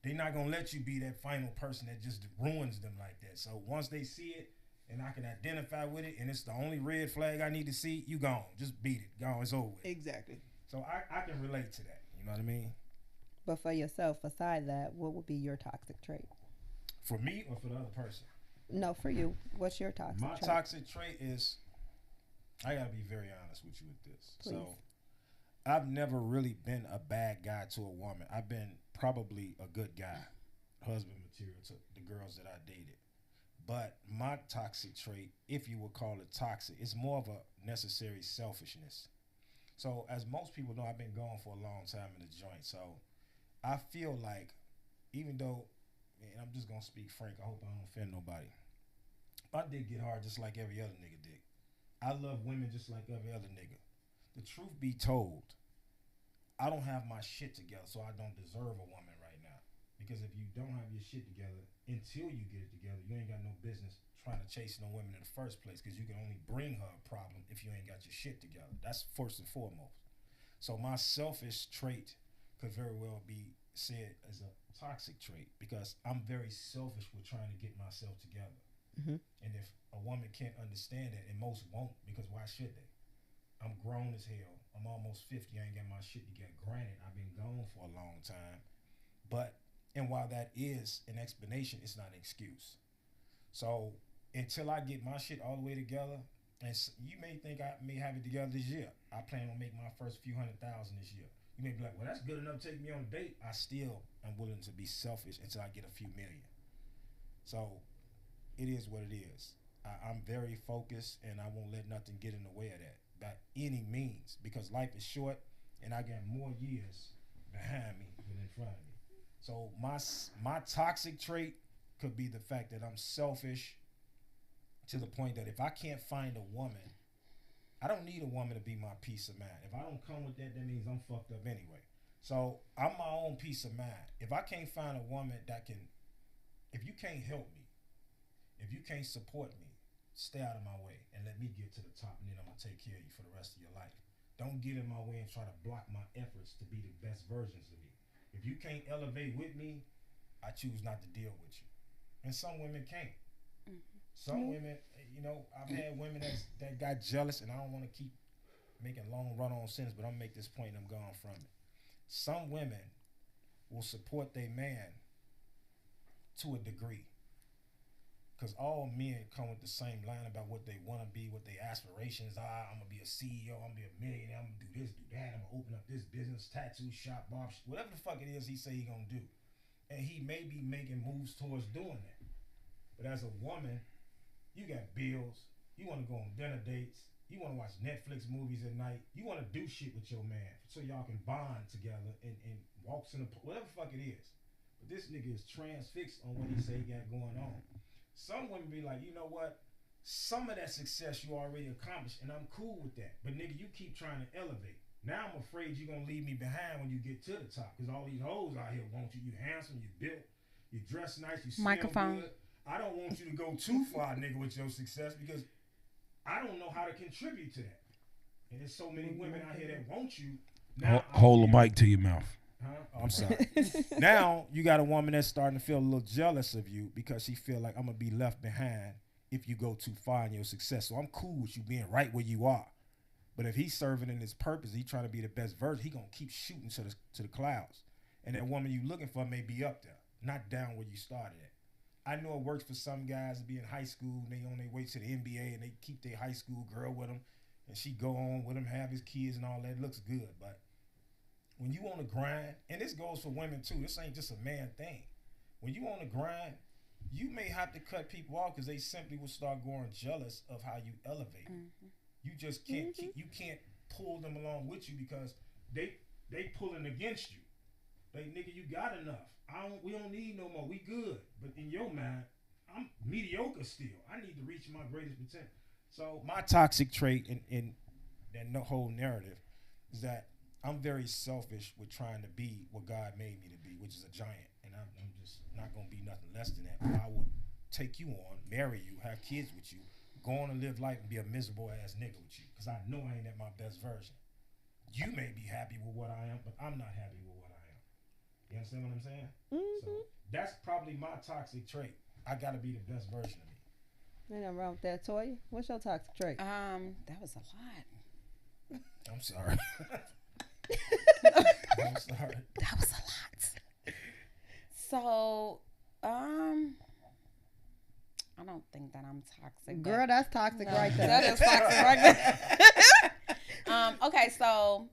They're not gonna let you be that final person that just ruins them like that. So once they see it and I can identify with it, and it's the only red flag I need to see, you gone. Just beat it. Gone. It's over with. Exactly. So I can relate to that. You know what I mean? But for yourself, aside that, what would be your toxic trait? For me or for the other person? No, for you. What's your toxic My trait? toxic trait is, I gotta be very honest with you with this. Please. So I've never really been a bad guy to a woman. I've been probably a good guy, husband material to the girls that I dated. But my toxic trait, if you would call it toxic, is more of a necessary selfishness. So as most people know, I've been gone for a long time in the joint. So I feel like, even though, and I'm just gonna speak frank, I hope I don't offend nobody. My dick get hard just like every other nigga dick. I love women just like every other nigga. The truth be told, I don't have my shit together, so I don't deserve a woman right now. Because if you don't have your shit together until you get it together, you ain't got no business trying to chase no women in the first place, because you can only bring her a problem if you ain't got your shit together. That's first and foremost. So my selfish trait could very well be said as a toxic trait, because I'm very selfish with trying to get myself together. Mm-hmm. And if a woman can't understand that, and most won't, because why should they? I'm grown as hell. I'm almost 50. I ain't got my shit together. Granted, I've been gone for a long time. But, and while that is an explanation, it's not an excuse. So until I get my shit all the way together, and you may think I may have it together this year. I plan on making my first few $100,000 this year. You may be like, well, that's good enough to take me on a date. I still am willing to be selfish until I get a few million. So it is what it is. I'm very focused, and I won't let nothing get in the way of that by any means, because life is short, and I got more years behind me than in front of me. So my toxic trait could be the fact that I'm selfish to the point that if I can't find a woman, I don't need a woman to be my peace of mind. If I don't come with that, that means I'm fucked up anyway. So I'm my own peace of mind. If I can't find a woman that can, if you can't help me, if you can't support me, stay out of my way and let me get to the top, and then I'm gonna take care of you for the rest of your life. Don't get in my way and try to block my efforts to be the best versions of me. If you can't elevate with me, I choose not to deal with you. And some women can't. Mm-hmm. Some women, you know, I've had women that got jealous, and I don't want to keep making long run-on sentences, but I'm gonna make this point and I'm gone from it. Some women will support their man to a degree, because all men come with the same line about what they want to be, what their aspirations are. I'm going to be a CEO. I'm going to be a millionaire. I'm going to do this, do that. I'm going to open up this business, tattoo shop, barber, whatever the fuck it is he say he going to do. And he may be making moves towards doing that. But as a woman, you got bills. You want to go on dinner dates. You want to watch Netflix movies at night. You want to do shit with your man so y'all can bond together and walks in the, whatever the fuck it is. But this nigga is transfixed on what he say he got going on. Some women be like, you know what? Some of that success you already accomplished, and I'm cool with that. But nigga, you keep trying to elevate. Now I'm afraid you're gonna leave me behind when you get to the top, because all these hoes out here want you. You handsome, you built, you dress nice, you smell good. I don't want you to go too far, nigga, with your success, because I don't know how to contribute to that. And there's so many women out here that want you. Now, hold the mic to your mouth. Huh? Oh, I'm sorry. Now you got a woman that's starting to feel a little jealous of you because she feel like I'm gonna be left behind if you go too far in your success. So I'm cool with you being right where you are. But if he's serving in his purpose, he trying to be the best version, he gonna keep shooting to the clouds. And that woman you looking for may be up there, not down where you started at. I know it works for some guys to be in high school and they on their way to the NBA and they keep their high school girl with them and she go on with him, have his kids and all that. It looks good, but when you on the grind, and this goes for women too, this ain't just a man thing. When you on the grind, you may have to cut people off because they simply will start growing jealous of how you elevate. Mm-hmm. You just can't you can't pull them along with you because they pulling against you. They, nigga, you got enough. We don't need no more. We good. But in your mind, I'm mediocre still. I need to reach my greatest potential. So my toxic trait in that whole narrative is that I'm very selfish with trying to be what God made me to be, which is a giant. And I'm just not going to be nothing less than that. But I will take you on, marry you, have kids with you, go on and live life and be a miserable ass nigga with you. Because I know I ain't at my best version. You may be happy with what I am, but I'm not happy with what I am. You understand what I'm saying? Mm-hmm. So that's probably my toxic trait. I got to be the best version of me. Ain't nothing wrong with that, Toya. What's your toxic trait? That was a lot. I'm sorry. I'm sorry. That was a lot. So, I don't think that I'm toxic. Girl, that's toxic right there. That is toxic right there. Okay, so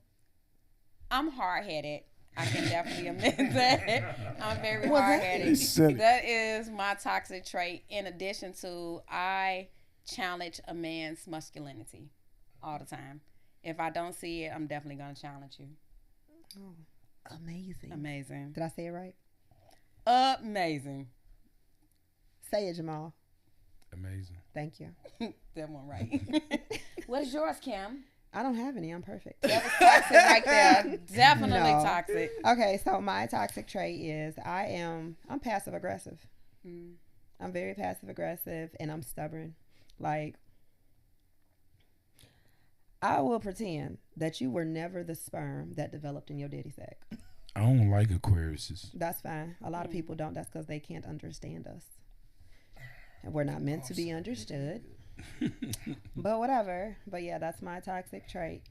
I'm hard-headed. I can definitely admit that. I'm very Well, hard that headed. is silly. That is my toxic trait. In addition to, I challenge a man's masculinity all the time. If I don't see it, I'm definitely gonna challenge you. Amazing. Amazing. Did I say it right? Amazing. Say it, Jamal. Amazing. Thank you. That one right. What is yours, Kim? I don't have any. I'm perfect. That was toxic right there. Definitely No. toxic. Okay, so my toxic trait is I'm passive aggressive. Mm. I'm very passive aggressive and I'm stubborn. Like, I will pretend that you were never the sperm that developed in your daddy sack. I don't like Aquariuses. That's fine. A lot of people don't. That's because they can't understand us. And we're not meant to be understood. But whatever. But yeah, that's my toxic trait.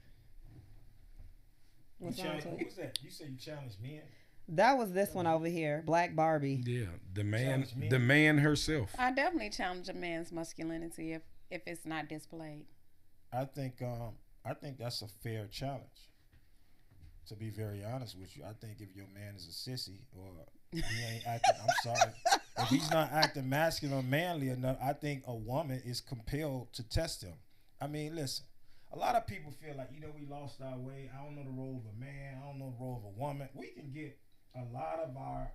What's wrong with Who it? was that? You said you challenged men? That was this one over here, Black Barbie. Yeah, Challenge me. the man herself. I definitely challenge a man's masculinity if it's not displayed. I think that's a fair challenge. To be very honest with you, I think if your man is a sissy or he ain't acting, I'm sorry, if he's not acting masculine or manly enough, I think a woman is compelled to test him. I mean, listen, a lot of people feel like, we lost our way. I don't know the role of a man. I don't know the role of a woman. We can get a lot of our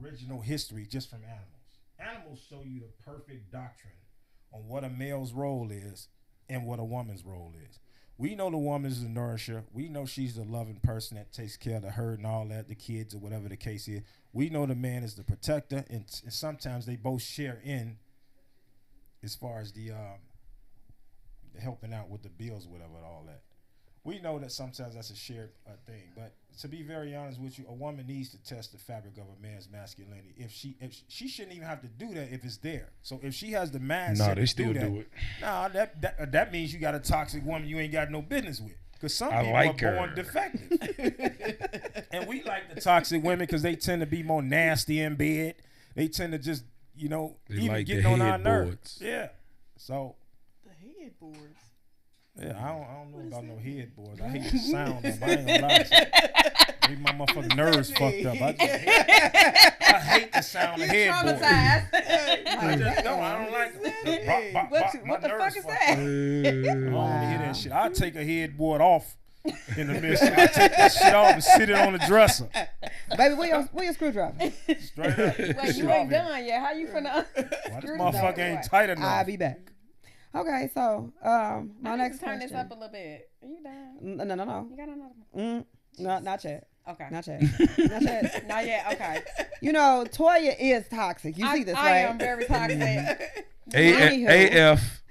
original history just from animals. Animals show you the perfect doctrine on what a male's role is and what a woman's role is. We know the woman is the nourisher. We know she's the loving person that takes care of the herd and all that, the kids or whatever the case is. We know the man is the protector, and sometimes they both share in as far as the helping out with the bills or whatever and all that. We know that sometimes that's a shared thing, but to be very honest with you, a woman needs to test the fabric of a man's masculinity. If she shouldn't even have to do that if it's there. So if she has the mindset, No, they still do it. No, that means you got a toxic woman you ain't got no business with. Because some I people like are born her. defective, and we like the toxic women because they tend to be more nasty in bed. They tend to just They even like getting the on our headboards. nerves. Yeah. So The headboards. yeah, I don't know about no headboards. I hate the sound of them. I ain't gonna lie. Maybe my motherfucking nerves fucked up. I hate the sound of headboards. Traumatized. I just don't. I don't like them. What the fuck is that? I don't want to hear that shit. I'll take a headboard off in the midst. I'll take that shit off and sit it on the dresser. Baby, where your screwdriver? Straight up. Wait, you ain't done yet. How you finna? Why this motherfucker ain't tight enough? I'll be back. Okay, so my I next need to turn question. this up a little bit. Are you done? No. You got another one? No, not yet. Okay. Not yet. Not yet. Not yet. Okay. Toya is toxic. You see this, I right? am very toxic. Anywho. AF.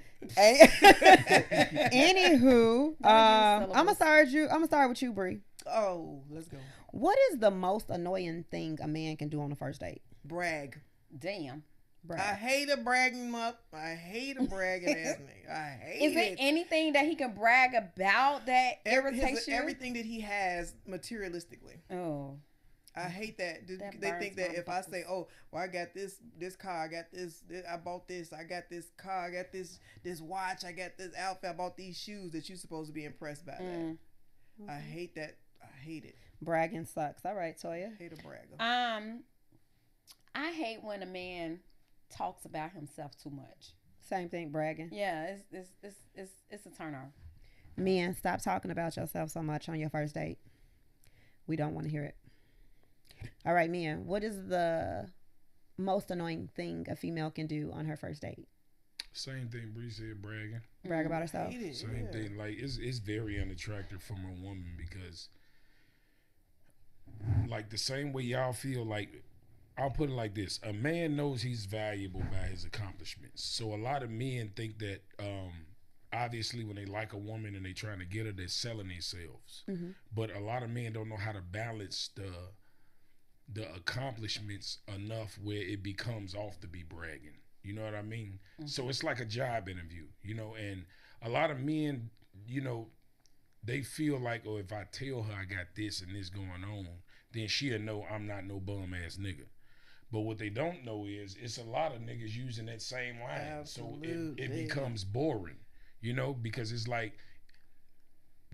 Anywho, I'm gonna start with you, Bree. Oh, let's go. What is the most annoying thing a man can do on a first date? Brag. Damn. Brag. I hate a bragging up. I hate a bragging ass nigga. I hate Is there it. anything that he can brag about that irritates you? Everything that he has materialistically. Oh. I hate that. That They burns think that my if I buttons. say, "Oh, well, I got this car, I got this, I bought this, I got this car, I got this watch, I got this outfit, I bought these shoes," that you're supposed to be impressed by that. I hate that. I hate it. Bragging sucks. All right, Toya. I hate a bragger. I hate when a man talks about himself too much. Same thing, bragging. Yeah, it's a turn off. Men, stop talking about yourself so much on your first date. We don't want to hear it. All right, men, what is the most annoying thing a female can do on her first date? Same thing Bree said, bragging. Brag about I herself. hate it. Same yeah. thing. Like it's very unattractive from a woman because, like, the same way y'all feel, like, I'll put it like this: a man knows he's valuable by his accomplishments. So a lot of men think that obviously when they like a woman and they trying to get her, they're selling themselves. But a lot of men don't know how to balance the accomplishments enough where it becomes off to be bragging. You know what I mean? So it's like a job interview, and a lot of men, they feel like, oh, if I tell her I got this and this going on, then she'll know I'm not no bum ass nigga. But what they don't know is it's a lot of niggas using that same line. So it Absolutely. becomes boring, because it's like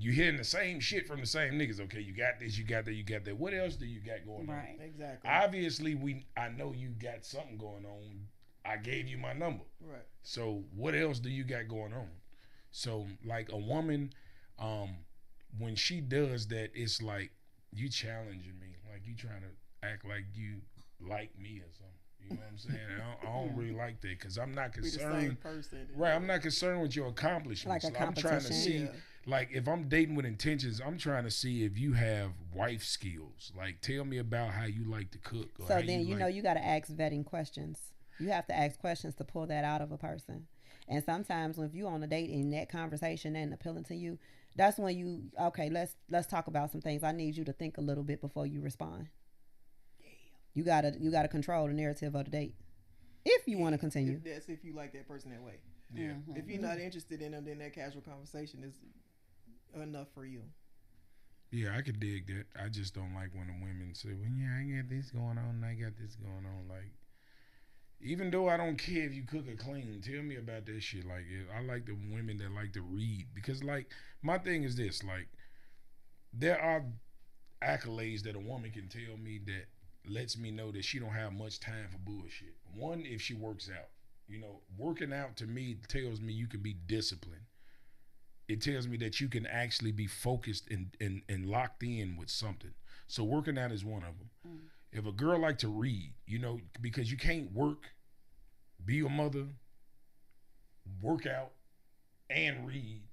You hearing the same shit from the same niggas. Okay, you got this, you got that, you got that. What else do you got going on? Right. Exactly. Obviously, I know you got something going on. I gave you my number. Right. So what else do you got going on? So like a woman, when she does that, it's like you challenging me, like you trying to act like you like me or something. You know what I'm saying? I don't really like that because I'm not concerned. Be the same person. Right, I'm not concerned with your accomplishments. Like a I'm trying to competition. see, like, if I'm dating with intentions, I'm trying to see if you have wife skills. Like, tell me about how you like to cook. Or So how then you like, know you got to ask vetting questions. You have to ask questions to pull that out of a person. And sometimes when you on a date and that conversation ain't appealing to you, that's when you let's talk about some things. I need you to think a little bit before you respond. You gotta control the narrative of the date if you want to continue. That's if you like that person that way. Yeah. Mm-hmm. If you're not interested in them, then that casual conversation is enough for you. Yeah, I could dig that. I just don't like when the women say, well, yeah, I got this going on and I got this going on. Like, even though I don't care if you cook or clean, tell me about that shit. Like, I like the women that like to read. Because, like, my thing is this. Like, there are accolades that a woman can tell me that lets me know that she don't have much time for bullshit. One, if she works out. You know, working out to me tells me you can be disciplined. It tells me that you can actually be focused and locked in with something. So working out is one of them. If a girl like to read, you know, because you can't work, be a mother, work out, and read,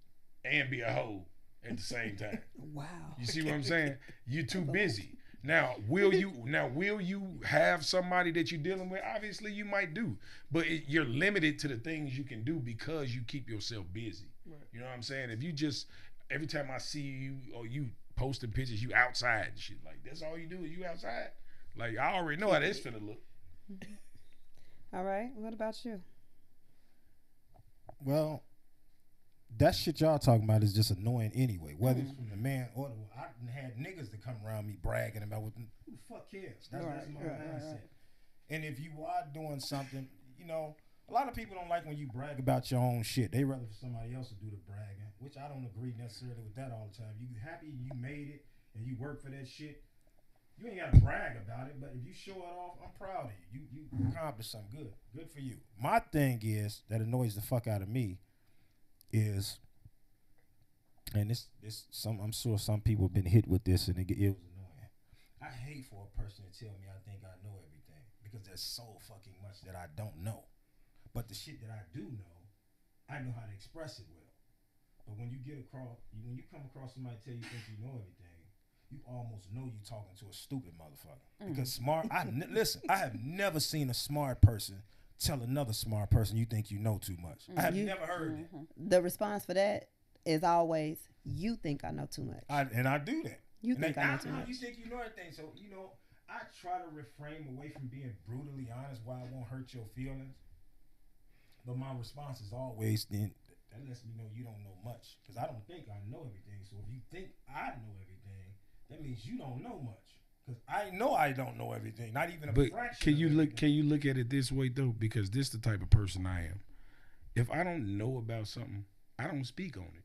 and be a hoe at the same time. Wow. You see what I'm saying? You're too busy. Now, will you have somebody that you're dealing with? Obviously, you might do, but you're limited to the things you can do because you keep yourself busy. Right. You know what I'm saying? If you just every time I see you or you posting pictures, you outside and shit, like that's all you do is you outside. Like I already know how this finna look. All right. What about you? Well, that shit y'all talking about is just annoying anyway. Whether it's from the man or I done had niggas that come around me bragging about who the fuck cares. That's my mindset. And if you are doing something, you know, a lot of people don't like when you brag about your own shit. They rather for somebody else to do the bragging, which I don't agree necessarily with that all the time. You happy you made it and you work for that shit. You ain't gotta brag about it, but if you show it off, I'm proud of you. You accomplished something good. Good for you. My thing is that annoys the fuck out of me is, and this I'm sure some people have been hit with this and it was annoying. I hate for a person to tell me I think I know everything because there's so fucking much that I don't know. But the shit that I do know, I know how to express it well. But when you come across somebody tell you think you know everything, you almost know you talking to a stupid motherfucker. Because listen, I have never seen a smart person tell another smart person you think you know too much. I have never heard that. The response for that is always, you think I know too much. I do that. You think I know too much. You think you know everything. So, you know, I try to refrain away from being brutally honest while I won't hurt your feelings. But my response is always, then that lets me know you don't know much. Because I don't think I know everything. So if you think I know everything, that means you don't know much. Because I know I don't know everything. Not even a fraction. Can you look at it this way though? Because this is the type of person I am. If I don't know about something, I don't speak on it.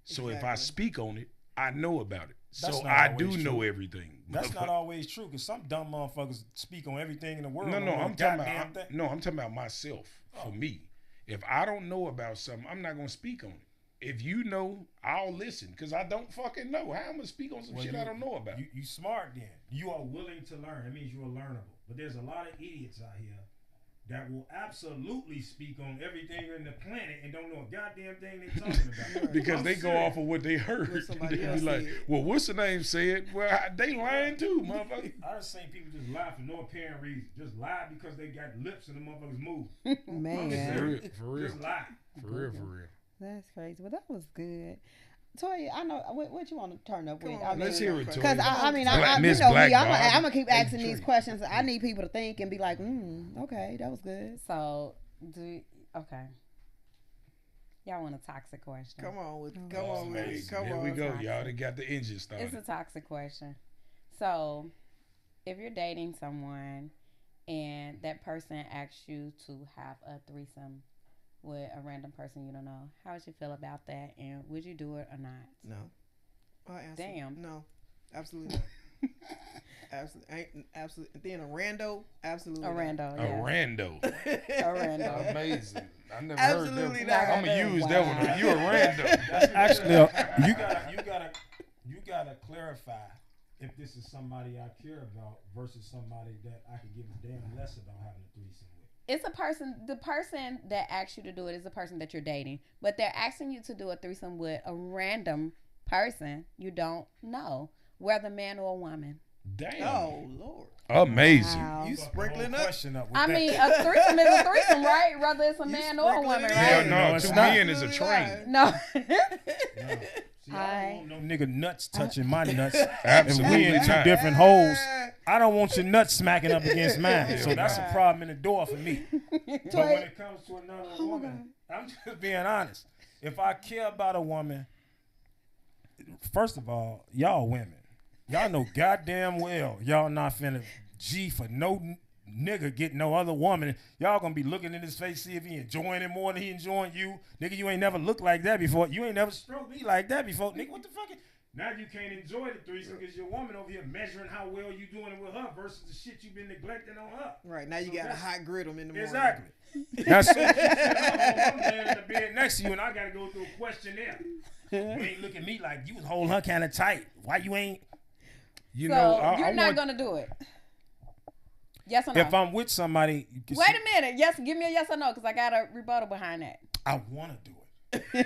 So if I speak on it, I know about it. That's so I do know everything. That's not always true because some dumb motherfuckers speak on everything in the world. No, I'm talking about myself. For me, if I don't know about something, I'm not gonna speak on it. If you know, I'll listen because I don't fucking know. How am I gonna speak on some shit I don't know about? You smart then. You are willing to learn. That means you are learnable. But there's a lot of idiots out here that will absolutely speak on everything in the planet and don't know a goddamn thing they talking about. Because they go off of what they heard. They be like, well, what's the name said? Well, they lying too, motherfucker. I done seen people just lie for no apparent reason. Just lie because they got lips and the motherfuckers move. Man. For real. Just lie. For real. That's crazy. Well, that was good. Toya, I know what you want to turn up with. Let's hear it, Toya. Because I mean, Miss you know Black me. I'm gonna keep Barbie. asking these questions. I need people to think and be like, okay, that was good. So, okay. Y'all want a toxic question? Come on, Here we go, y'all. They got the engine started. It's a toxic question. So, if you're dating someone and that person asks you to have a threesome with a random person you don't know, how would you feel about that? And would you do it or not? No. Damn. No, absolutely not. Absolutely. Then a rando, absolutely. A not. rando. A Yeah. rando. A rando. Amazing. I never Absolutely heard not. that. I'm gonna use that one. Wow. You a rando. Actually, you gotta clarify if this is somebody I care about versus somebody that I could give a damn less about having a threesome with. It's a person. The person that asks you to do it is the person that you're dating, but they're asking you to do a threesome with a random person you don't know, whether man or woman. Damn. Oh Lord. Amazing. Wow. You sprinkling up. Question up with I that. mean, a threesome is a threesome, right? Whether it's a man or a sprinkling woman, it in. Hell right? no, No, it's two not. men is a train. No. No. See, I don't want no nigga nuts touching my nuts. Absolutely If we in two not. different holes, I don't want your nuts smacking up against mine. Yeah, So that's nah. a problem in the door for me. But when it comes to another woman, I'm just being honest. If I care about a woman, first of all, y'all women, y'all know goddamn well y'all not finna G for no nigga get no other woman. Y'all gonna be looking in his face, see if he enjoying it more than he enjoying you. Nigga, you ain't never looked like that before. You ain't never stroked me like that before. Nigga, what the fuck? Now you can't enjoy the threesome because your woman over here measuring how well you doing it with her versus the shit you been neglecting on her. Right now you got to hot grid them in the morning. Exactly. That's so I'm laying in the bed next to you and I gotta go through a questionnaire. You ain't look at me like you was holding her kind of tight. Why you ain't? You So know, I you're not want, gonna do it. Yes or no? If I'm with somebody, you can Wait see- a minute. Yes, give me a yes or no, because I got a rebuttal behind that. I want to do it.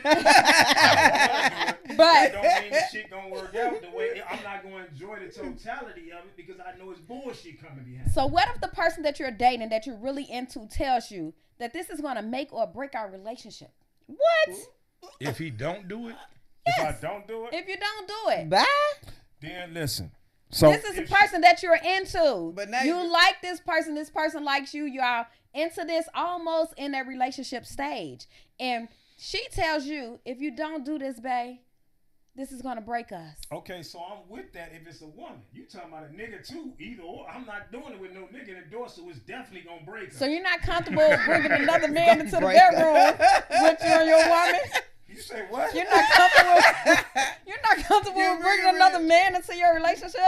But That don't mean the shit gonna work out the way. I'm not gonna enjoy the totality of it because I know it's bullshit coming behind. so what if the person that you're dating that you're really into tells you that this is gonna make or break our relationship? What? if he don't do it, If I don't do it, If you don't do it, Bye. then listen. So this is the if person that you're into. But now you you- like this person likes you. You're into this almost in that relationship stage. And she tells you, if you don't do this, babe, this is gonna break us. okay, so I'm with that if it's a woman. You talking about a nigga too? Either or. I'm not doing it with no nigga in the door, so it's definitely gonna break her. So you're not comfortable bringing another man into the break bedroom with you and your woman? You say what? You're not comfortable. You're not comfortable You with bringing really- another man into your relationship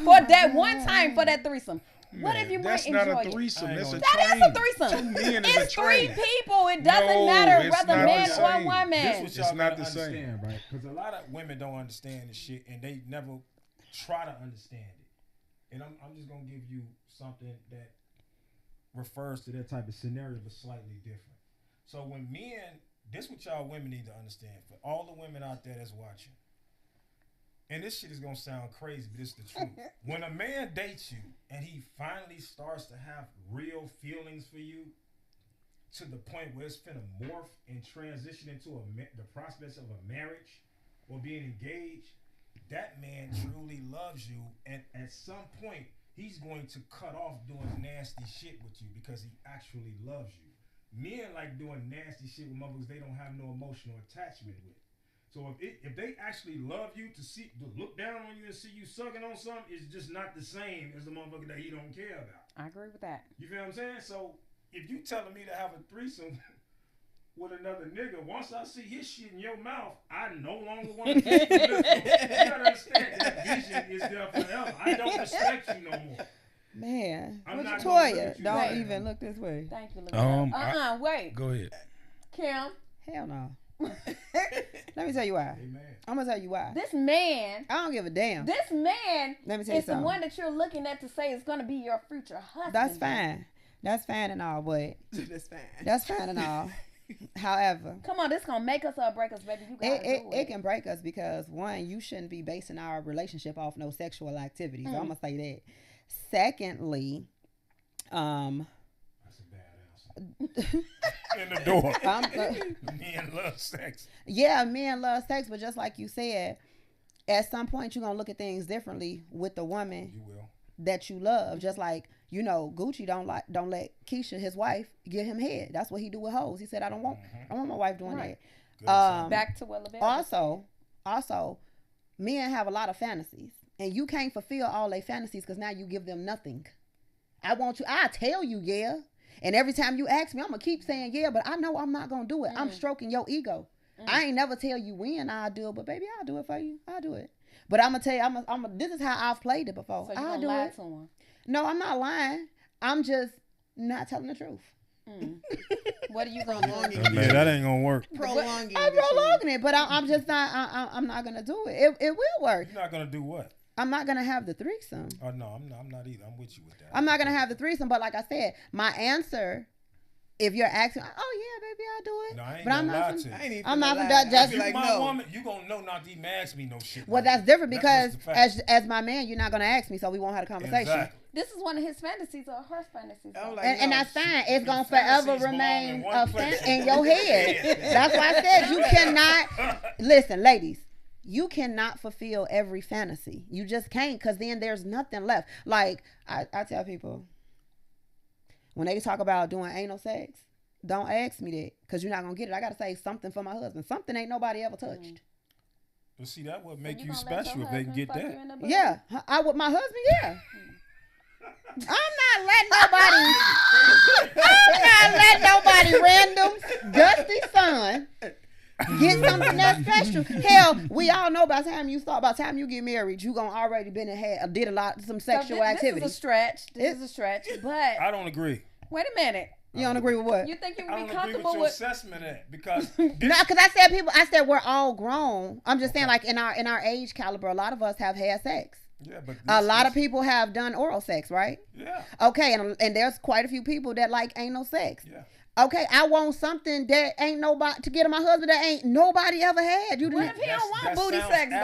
for that one time for that threesome. What man, if you that's might not enjoy a it? threesome. I ain't That's a gonna- train. That is a threesome. Two men is a It's three train. people. It doesn't No, matter it's whether not man the or same. woman. This what It's y'all not gotta the same. understand, right? Because a lot of women don't understand this shit, and they never try to understand it. And I'm just gonna give you something that refers to that type of scenario, but slightly different. So when men, this what y'all women need to understand. For all the women out there that's watching, and this shit is gonna sound crazy, but it's the truth. When a man dates you and he finally starts to have real feelings for you, to the point where it's finna morph and transition into the prospects of a marriage or being engaged, that man truly loves you, and at some point he's going to cut off doing nasty shit with you because he actually loves you. Men like doing nasty shit with motherfuckers they don't have no emotional attachment with. So if they actually love you, to look down on you and see you sucking on something is just not the same as the motherfucker that he don't care about. I agree with that. You feel what I'm saying? So if you telling me to have a threesome with another nigga, once I see his shit in your mouth, I no longer want to take you. You gotta understand that vision is there forever. I don't respect you no more. Man, I'm what's not your gonna look Toya? at you Don't like even that. look this way. Thank you, wait. Go ahead. Kim, Hell no. Let me tell you why. Amen. I'm gonna tell you why. this man, I don't give a damn. this man Let me tell you is the something. one that you're looking at to say is going to be your future husband. That's fine. That's fine and all, but That's fine. that's fine and all. However, Come on, this going to make us or break us, baby. You got to do it can break us because one, you shouldn't be basing our relationship off no sexual activity. So I'm gonna say that. Secondly, That's a bad answer. In the door. I'm, Men love sex. yeah, men love sex, but just like you said, at some point you're gonna look at things differently with the woman You will. that you love. Just like, you know, Gucci don't let Keisha, his wife, give him head. That's what he do with hoes. He said, I don't want my wife doing Right. Good that. Back to what LaBelle Also, men have a lot of fantasies, and you can't fulfill all their fantasies because now you give them nothing. I tell you, yeah. And every time you ask me, I'm gonna keep saying yeah, but I know I'm not gonna do it. I'm stroking your ego. I ain't never tell you when I'll do it, but baby, I'll do it for you. I'll do it. But I'm gonna tell you, this is how I've played it before. So you I'll gonna do lie it. to him? No, I'm not lying. I'm just not telling the truth. What are you gonna do? Yeah, that ain't gonna work. Prolonging. I'm prolonging it, but I'm just not. I'm not gonna do it. It will work. You're not gonna do what? I'm not gonna have the threesome. Oh no, I'm not either. I'm with you with that. I'm not gonna have the threesome. But like I said, my answer, if you're asking, oh yeah, baby, I'll do it. No, I ain't but I'm gonna not. lie to you. I ain't even I'm not finna gonna lie. just- I be You like, my no. woman, you gonna know not to even ask me no shit. Well, like that's that. different That's because just the fact. as my man, you're not gonna ask me, so we won't have a conversation. Exactly. This is one of his fantasies or her fantasies. I'm like, And no. that's fine. It's gonna Fantasies forever belong remain in one place. in your head. That's why I said you cannot. Listen, ladies, you cannot fulfill every fantasy. You just can't, because then there's nothing left. Like I tell people, when they talk about doing anal sex, don't ask me that, because you're not gonna get it. I gotta say something for my husband. Something ain't nobody ever touched. But see, that would So make you gonna let special your if they can husband get fuck you that. in the butt? Yeah, I with my husband. Yeah. I'm not letting nobody random dusty son get something that's special. Hell, we all know by the time you get married, you gonna already been and did some sexual activity. This is a stretch. This is a stretch. But I don't agree. wait a minute. You don't agree with what? You think you I would be don't agree with comfortable your with? assessment of that because No, because I said we're all grown. I'm just saying, like in our age caliber, a lot of us have had sex. yeah, but A lot of people have done oral sex, right? yeah, Okay, and there's quite a few people that like anal sex. yeah. Okay, I want something that ain't nobody to get to my husband that ain't nobody ever had. You What didn't. if he don't want That booty sounds sex though?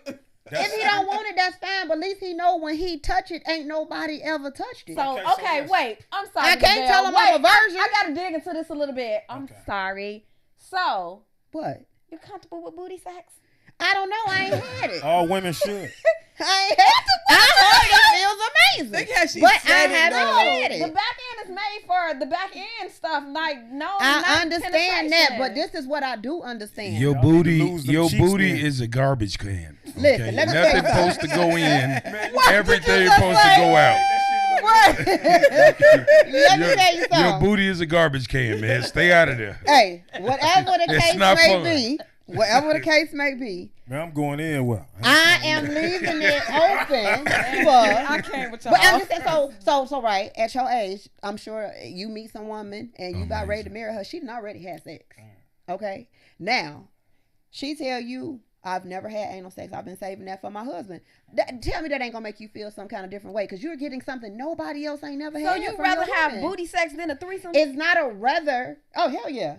admirable. If he don't want it, that's fine. But at least he know when he touch it, ain't nobody ever touched it. So Okay, so okay, yes. wait. I'm sorry. I can't Giselle. tell him I'm a Wait, virgin. I gotta dig into this a little bit. I'm Okay. sorry. So What? you comfortable with booty sex? I don't know. I ain't had it. All women should. I ain't had it. I heard it feels amazing. Look how she But I said it, haven't though. had The it. back end is made for the back end stuff. Like no, I not understand that, but penetration. this is what I do understand. Your Y'all need to booty, lose them your cheeks booty then. is a garbage can. Listen, let me tell you Nothing supposed to go in. What Everything did you supposed just to go out. What? Let me tell you Your something. booty is a garbage can, man. Stay out of there. Hey, whatever the It's case not may fun. be, whatever the case may be, Man, I'm going in well. I am leaving it open I for. can't with y'all. But I'm just saying, so right at your age, I'm sure you meet some woman and you about ready to marry her. She done already had sex. Okay, now she tell you, I've never had anal sex. I've been saving that for my husband. Tell me that ain't gonna make you feel some kind of different way, because you're getting something nobody else ain't never So had. you from rather your have woman. booty sex than a threesome? It's not a rather. Oh hell yeah!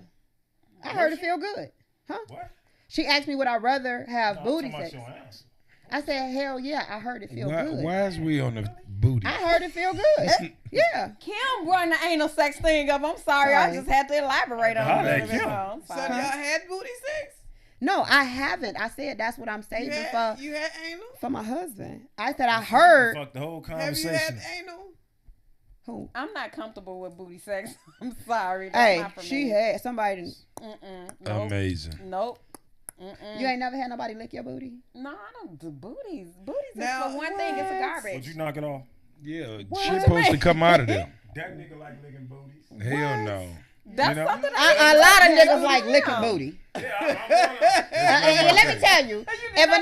I heard it feel good, huh? What? She asked me would I rather have No, I'm booty talking sex. about your answer. I said hell yeah! I heard it feel good. Why is we on the booty? I heard it feel good. Yeah. Kim brought the anal sex thing up. I'm sorry. I Sorry. just had to elaborate on Holla it. at Kim. I'm So sorry. y'all had booty sex? No, I haven't. I said that's what I'm You saving had anal? for my husband. I said I heard. Fuck the whole Have you conversation. had anal? Who? I'm not comfortable with booty sex. I'm sorry. That's Hey, not for she me. had somebody. Nope. Amazing. Nope. You ain't never had nobody lick your booty. No, I don't do booties. Booties Now, is for one thing. It's a what? garbage. Would you knock it off? Yeah, What? she's supposed to come out of there. That nigga like licking booties. Hell no. That's You know? something A lot of niggas like licking Yeah. booty. Yeah, And let me tell you, if a man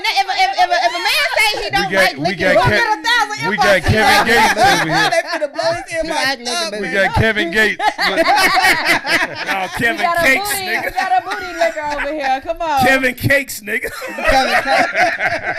say he don't like we licking got booty, we got Kevin Gates over here. They finna blow his She like licking earbox up, booty. We man. got Kevin Gates. Nah, We Kevin got a Cakes, booty. We nigga. got a booty liquor over here. Come on. Kevin Cakes, nigga.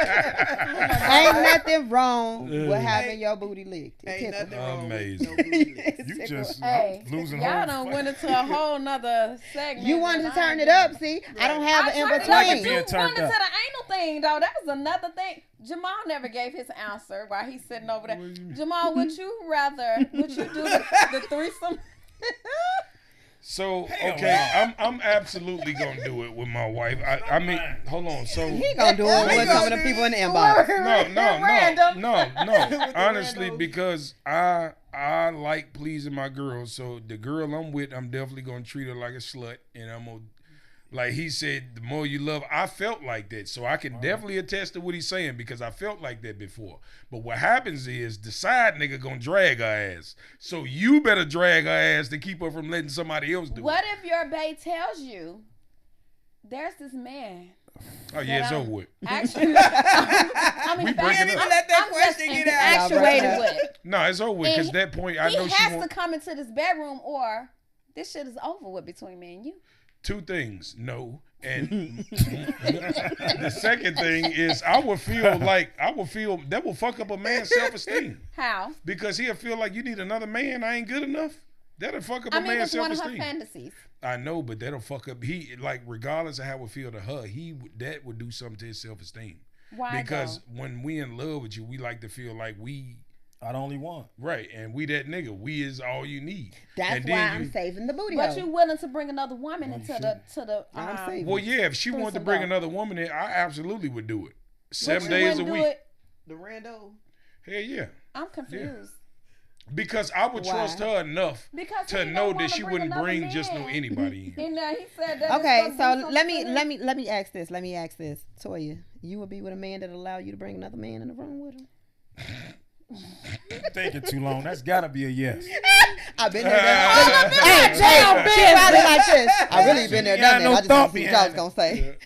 ain't nothing wrong with having your booty licked. It Ain't tickles. nothing wrong Amazing. with no booty lick. You just Hey, losing y'all whole done fuck- went into a whole nother segment. You wanted to that turn I it ain't- up, see? I don't have I an in turned it up, Like it but between. being you turned went into up. the anal thing, though. That was another thing. Jamal never gave his answer while he's sitting over there. Jamal, would you do the threesome? So Hell okay, I'm absolutely gonna do it with my wife. I mean, hold on. So He gonna do it with some of the people in the inbox. Random. no. Honestly, because I like pleasing my girl. So the girl I'm with, I'm definitely gonna treat her like a slut, and I'm gonna, like he said, the more you love. I felt like that, so I can definitely attest to what he's saying because I felt like that before. But what happens is the side nigga gonna drag her ass. So you better drag her ass to keep her from letting somebody else do What it. if your bae tells you there's this man Oh yeah, it's over with. Actually, I mean, We break Can't it even up. let that I'm question just get out. infatuated with it. No, it's over with. And Because that point, I know He she has to want come into this bedroom, or this shit is over with between me and you. two things. No, and the second thing is I would feel that will fuck up a man's self-esteem How? because he'll feel like you need another man. I ain't good enough. That'll fuck up I a mean, man's it's one of her self-esteem. fantasies. I know, but that'll fuck up. He like regardless of how it feel to her, that would do something to his self-esteem. Why? Because when we in love with you, we like to feel like we I the only one. right, and we that nigga. We is all you need. That's and why then I'm saving the booty But hole. you willing to bring another woman No, you into the I'm saving. Well, yeah, if she wanted to Threesome bring though. another woman in, I absolutely would do it. But 7 you days a wouldn't do week. it? The rando. Hell yeah. I'm confused. Because I would Why? trust her enough Because to he know don't that wanna she bring wouldn't another bring just no man. anybody in. And he said that. Okay, it's gonna so do let something to me ask this. Let me ask this, Toya. You would be with a man that allow you to bring another man in the room with him? Taking too long. That's gotta be a yes. I've been there. Hey, she probably like this. I really been there, You got done that. no I just thought want to see what y'all was behind gonna say.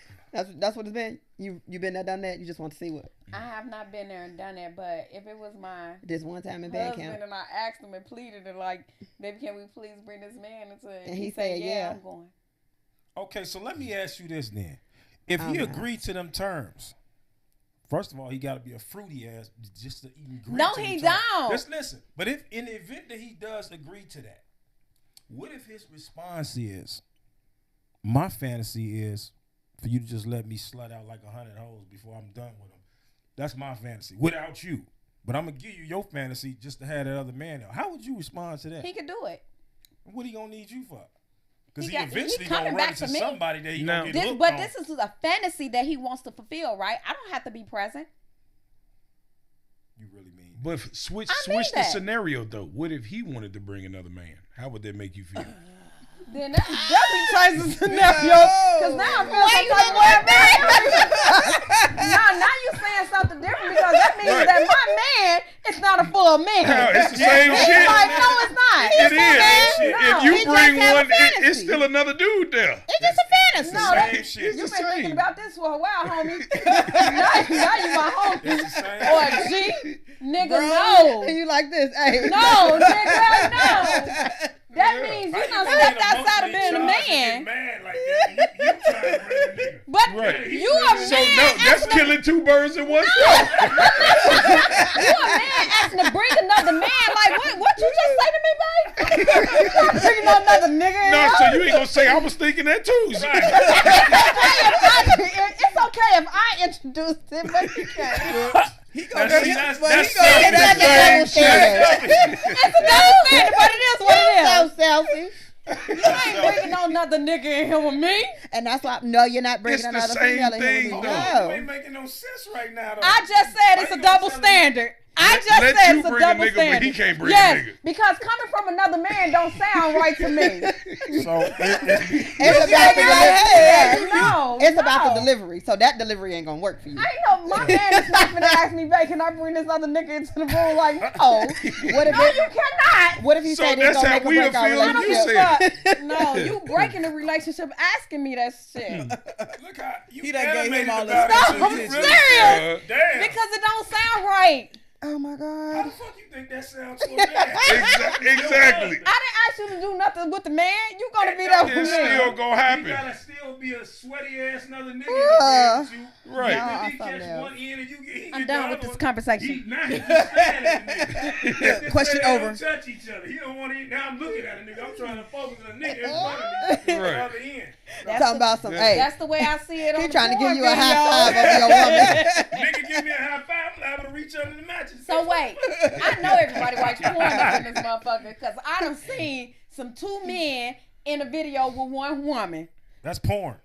That's what it's been. You been there, done that. You just want to see what I have not been there and done that, but if it was my this one time in band husband camp. and I asked him and pleaded and like, baby, can we please bring this man into it? And he said, yeah. I'm going. Okay, so let me ask you this then. If he not. agreed to them terms, first of all, he got to be a fruity ass just to even agree No, to he them terms. don't. Just listen. But if in the event that he does agree to that, what if his response is, my fantasy is for you to just let me slut out like 100 hoes before I'm done with them. That's my fantasy, without you. But I'm going to give you your fantasy just to have that other man there. How would you respond to that? He could do it. What he going to need you for? Because He he got- eventually he going to coming run back into to me. somebody that he Now- going to get looked But on. this is a fantasy that he wants to fulfill, right? I don't have to be present. You really mean? But switch I mean the that. scenario though. What if he wanted to bring another man? How would that make you feel? Then that tries to scenario. Because now I feel some type of way about it. Now you saying something different because that means Right. that my man is not a full man. No, it's the same It's shit. like, no, it's not. It is. No, If you he bring just have a one, it's fantasy. still another dude there. It's just a fantasy. No, Same that, shit. you've It's been the thinking same. about this for a while, homie. now you my homie. It's the same. Or G, nigga, Bro, no. you like this? Hey, No, nigga, no. That means you done stepped outside of being a man. Mad like that. You trying to bring a nigga. But Right. you a man So no, that's asking killing two birds in one stone. you a man asking to bring another man. Like what you just say to me, babe? You not bringing another nigga in No, here? so you ain't gonna say I was thinking that too. So- It's okay if I introduced him, but he can't. He gonna That's- be, that's- but that's he gonna It's get a that double standard. It's a double standard, but it is what it So is. selfish. You ain't bringing no another nigga in here with me. And that's why, no, you're not bringing It's the another same female in here thing, with me. though. You No. ain't making no sense right now, though. I just said it's Why a you double gonna tell him- standard. I just Let said you it's a bring a double nigga, but he standard. can't bring a yes, nigga. because coming from another man don't sound right to me. So It's about the Yeah, delivery. no, It's about the no. delivery. So that delivery ain't gonna work for you. I know my man is not gonna ask me, babe, can I bring this other nigga into the room? Like, no. What if No, it- you cannot. What if he So said it's that's gonna how make or we break our feel I don't you give relationship? a fuck. No, you breaking the relationship asking me that shit. look how you He done gave him animated all about this it. stuff. No, I'm You serious. really- Damn. Because it don't sound right. Oh my How God. the fuck you think that sounds to a man? Exactly. I didn't ask you to do nothing with the man. You gonna be there with It's me. still gonna You happen. gotta still be a sweaty ass another nigga Uh, with you. Right. No, If he I thought catch that. one end and you get, he I'm get done the with other this one, conversation. Now he just staring at the nigga. Question They over. Don't touch each other. He don't want to. Now I'm looking at a nigga. I'm trying to focus on a nigga in front of me. Right. The other end. Talking about some, hey, That's the way I see it. he on trying to the give you a porn high video. five over your woman. Nigga give me a high five. I'm liable to reach under the mattress. So wait, I know everybody watch porn up in this motherfucker because I done seen some two men in a video with one woman. That's porn.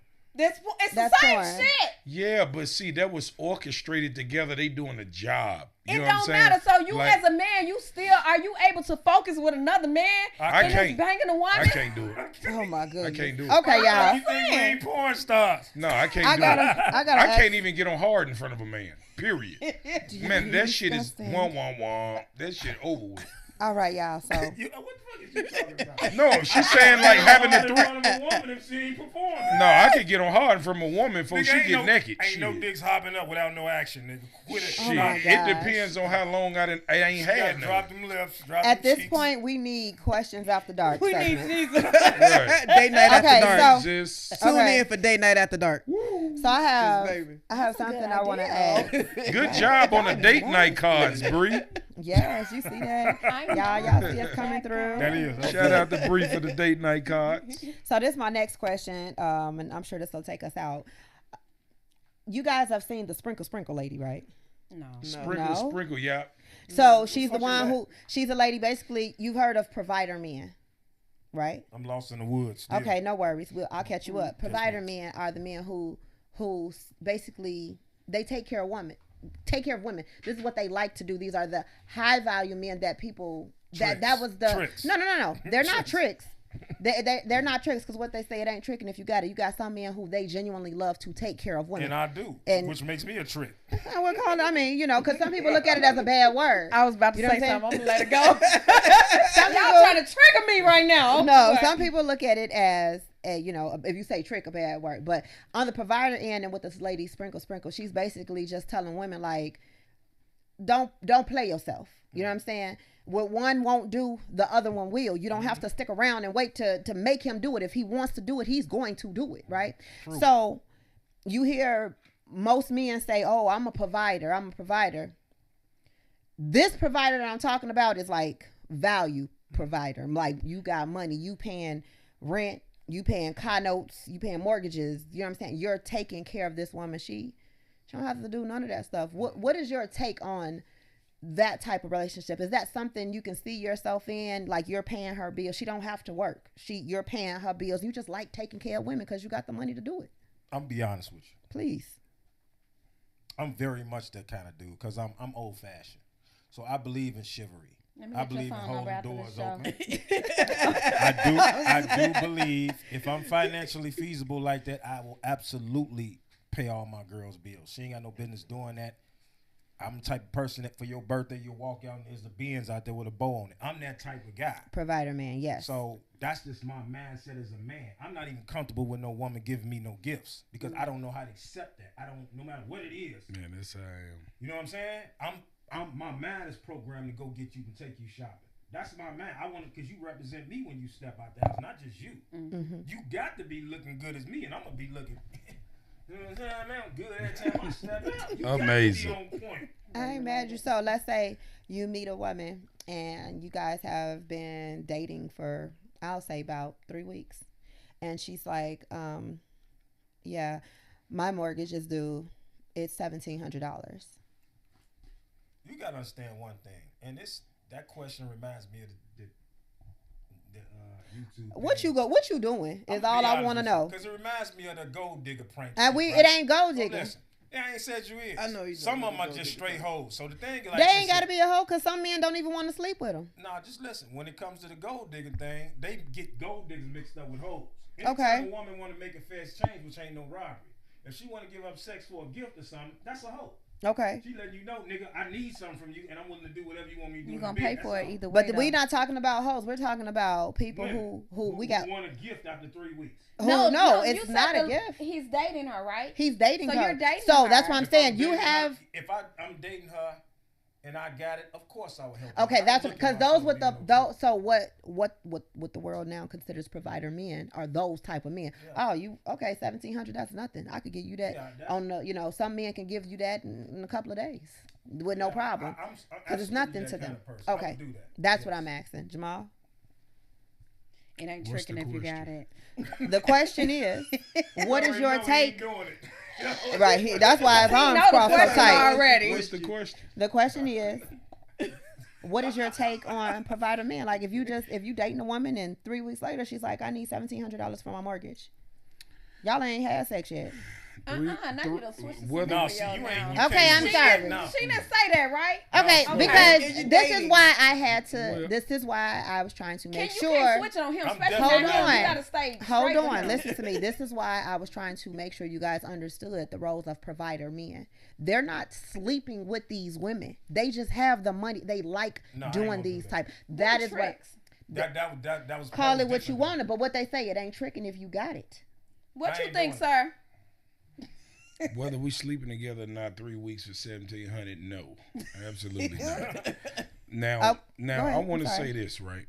It's That's the same porn. shit. Yeah, but see, that was orchestrated together. They doing a job. You It know what I'm don't saying? matter. So you Like, as a man, you still are you able to focus with another man I and can't. just banging a woman? I can't do it. Oh my goodness. can't do it. Okay, You y'all. think we ain't porn stars? No, I can't I do gotta, it. I gotta. I ask- can't even get on hard in front of a man. Period. Man, that shit is Disgusting. wah wah wah. That shit over with. All right, y'all. So What the fuck is you talking about? No, she's saying like having the three. a woman if she ain't performing. No, I could get on hard from a woman before she get naked. Ain't no Shit. dicks hopping up without no action, nigga. Quit it. Oh my It gosh. depends on how long I ain't had Drop none. them lips. Drop at them this cheeks. point, we need questions after dark. We need segment. Jesus. Right. Date night Okay, after dark. so- Just Tune Okay. in for date night after dark. So I have baby. something I want to add. good job on the date night cards, Bree. Yes, you see that? Y'all see us coming through. That is. Shout out to Bree for the date night cards. So this is my next question, and I'm sure this will take us out. You guys have seen the Sprinkle lady, right? No. Sprinkle, No. yeah. So she's the What's one that? who she's a lady. Basically, you've heard of provider men, right? I'm lost in the woods. Still. Okay, no worries. I'll catch you up. Provider men are the men who basically they take care of women. This is what they like to do. These are the high value men that people that was the Tricks. No. They're not tricks. They're not tricks because what they say it ain't tricking if you got it. You got some men who they genuinely love to take care of women. And I do, And- which makes me a trick. I would call it, I mean, because some people look at it as a bad word. I was about to You know say what I'm something. saying? I'm gonna let it go. Y'all trying to trigger me right now. No, But- some people look at it as if you say trick, a bad word. But on the provider end, and with this lady Sprinkle, she's basically just telling women like, don't play yourself. You know what I'm saying? What one won't do, the other one will. You don't have to stick around and wait to make him do it. If he wants to do it, he's going to do it, right? True. So you hear most men say, "Oh, I'm a provider." This provider that I'm talking about is like value provider. Like you got money, you paying rent, you paying car notes, you paying mortgages. You know what I'm saying? You're taking care of this woman. She don't have to do none of that stuff. What is your take on that type of relationship? Is that something you can see yourself in? Like you're paying her bills. She don't have to work. You're paying her bills. You just like taking care of women because you got the money to do it. I'm gonna be honest with you. Please. I'm very much that kind of dude because I'm old fashioned. So I believe in chivalry. Let me I get your believe in phone number holding after doors the show. open. I do believe if I'm financially feasible like that, I will absolutely pay all my girls' bills. She ain't got no business doing that. I'm the type of person that for your birthday you'll walk out and there's a Benz out there with a bow on it. I'm that type of guy. Provider man, yes. So that's just my mindset as a man. I'm not even comfortable with no woman giving me no gifts because I don't know how to accept that. I don't, no matter what it is. Man, that's how I am. You know what I'm saying? My mind is programmed to go get you and take you shopping. That's my mind. I want to, because you represent me when you step out the house, not just you. Mm-hmm. You got to be looking good as me, and I'm gonna be looking. You know what I'm saying? Man, I'm good every time I step out. You Amazing. Got to be on point. I ain't mad at you. So let's say you meet a woman and you guys have been dating for, I'll say about 3 weeks. And she's like, yeah, my mortgage is due. It's $1,700. You gotta understand one thing, and that question reminds me of the YouTube. What you doing is all I want to know. Because it reminds me of the gold digger prank. And shit, it ain't gold So digging. listen, I ain't said you is. I know you Some know of them are gold just digger straight hoes. So the thing, like They ain't got to be a hoe because some men don't even want to sleep with them. Nah, just listen. When it comes to the gold digger thing, they get gold diggers mixed up with hoes. Okay. Anytime a woman want to make a fair exchange, which ain't no robbery. If she want to give up sex for a gift or something, that's a hoe. Okay. She letting you know, nigga, I need something from you, and I'm willing to do whatever you want me to do. You in gonna the pay bed. for That's it a either way. But we not talking about hoes. We're talking about people Women who we got. want a gift after 3 weeks. No, you it's said not a gift. He's dating her, right? He's dating So her. you're dating So her. that's what I'm If saying. I'm You dating her- have. If I'm dating her and I got it, of course I will help. Okay, her. that's I what, look because at those myself with being the no those. So what the world now considers provider men are those type of men. Yeah. Oh, you okay? 1,700. That's nothing. I could give you that Yeah, that's- on the. Some men can give you that in a couple of days with no problem. I'm Because it's absolutely nothing that to kind them. of person. I would Okay, do that. that's Yes. what I'm asking, Jamal. It ain't What's the tricking if you got question? it. The question is, what is already your know he ain't take? doing it. Right here. That's why his arms know the crossed so question tight. already. What's the question? The question is, what is your take on provider men? Like if you dating a woman and 3 weeks later she's like, I need $1,700 for my mortgage. Y'all ain't had sex yet. Now you done switched the whether- scenario No, see, you now. ain't- you Okay, can't I'm switch sorry. that now. She didn't say that, right? Okay, Okay. because If you're this is dating- why I had to. Well- This is why I was trying to make You sure. can't switch it on him, I'm especially definitely now. not. You gotta stay Hold straight with on, him. listen to me. This is why I was trying to make sure you guys understood the roles of provider men. They're not sleeping with these women. They just have the money. They like No, I ain't doing gonna do these that. type. That is what. Tricks. That was Call it posed what you differently. wanted, but what they say, it ain't tricking if you got it. What I you ain't think, doing sir? Whether we sleeping together or not, 3 weeks for 1,700, no, absolutely not. Now, Oh, now go ahead. I want I'm to sorry. say this, right?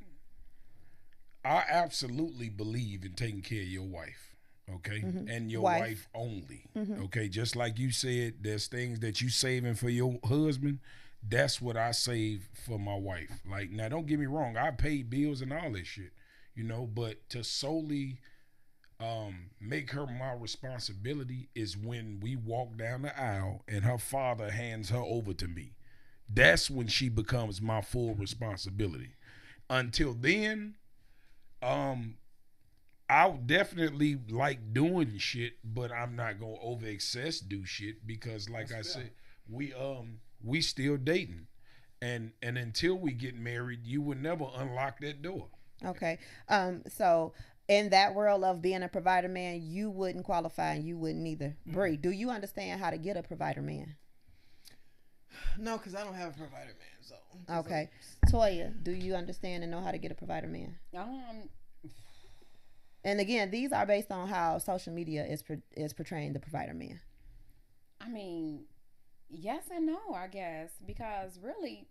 I absolutely believe in taking care of your wife, okay, and your Wife. wife only, okay. Just like you said, there's things that you saving for your husband. That's what I save for my wife. Like, now, don't get me wrong, I pay bills and all this shit, but to solely make her my responsibility is when we walk down the aisle and her father hands her over to me. That's when she becomes my full responsibility. Until then, I definitely like doing shit, but I'm not gonna over excess do shit because, like I said, we still dating, and until we get married, you would never unlock that door. Okay. So in that world of being a provider man, you wouldn't qualify and you wouldn't either. Bree, do you understand how to get a provider man? No, because I don't have a provider man. So Okay. Toya, do you understand and know how to get a provider man? And again, these are based on how social media is portraying the provider man. I mean, yes and no, I guess, because really,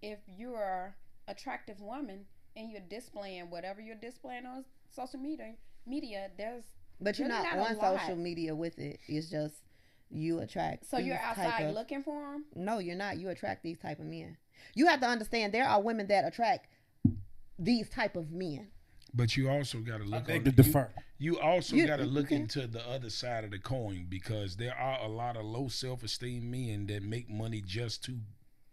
if you're an attractive woman and you're displaying whatever you're displaying on social media, there's But you're really not a on lot. social media with it. It's just you attract. So you're these type outside of- looking for them. No, you're not. You attract these type of men. You have to understand there are women that attract these type of men. But you also got to I look beg on to you- defer. You also You- got to you look can. into the other side of the coin because there are a lot of low self-esteem men that make money just to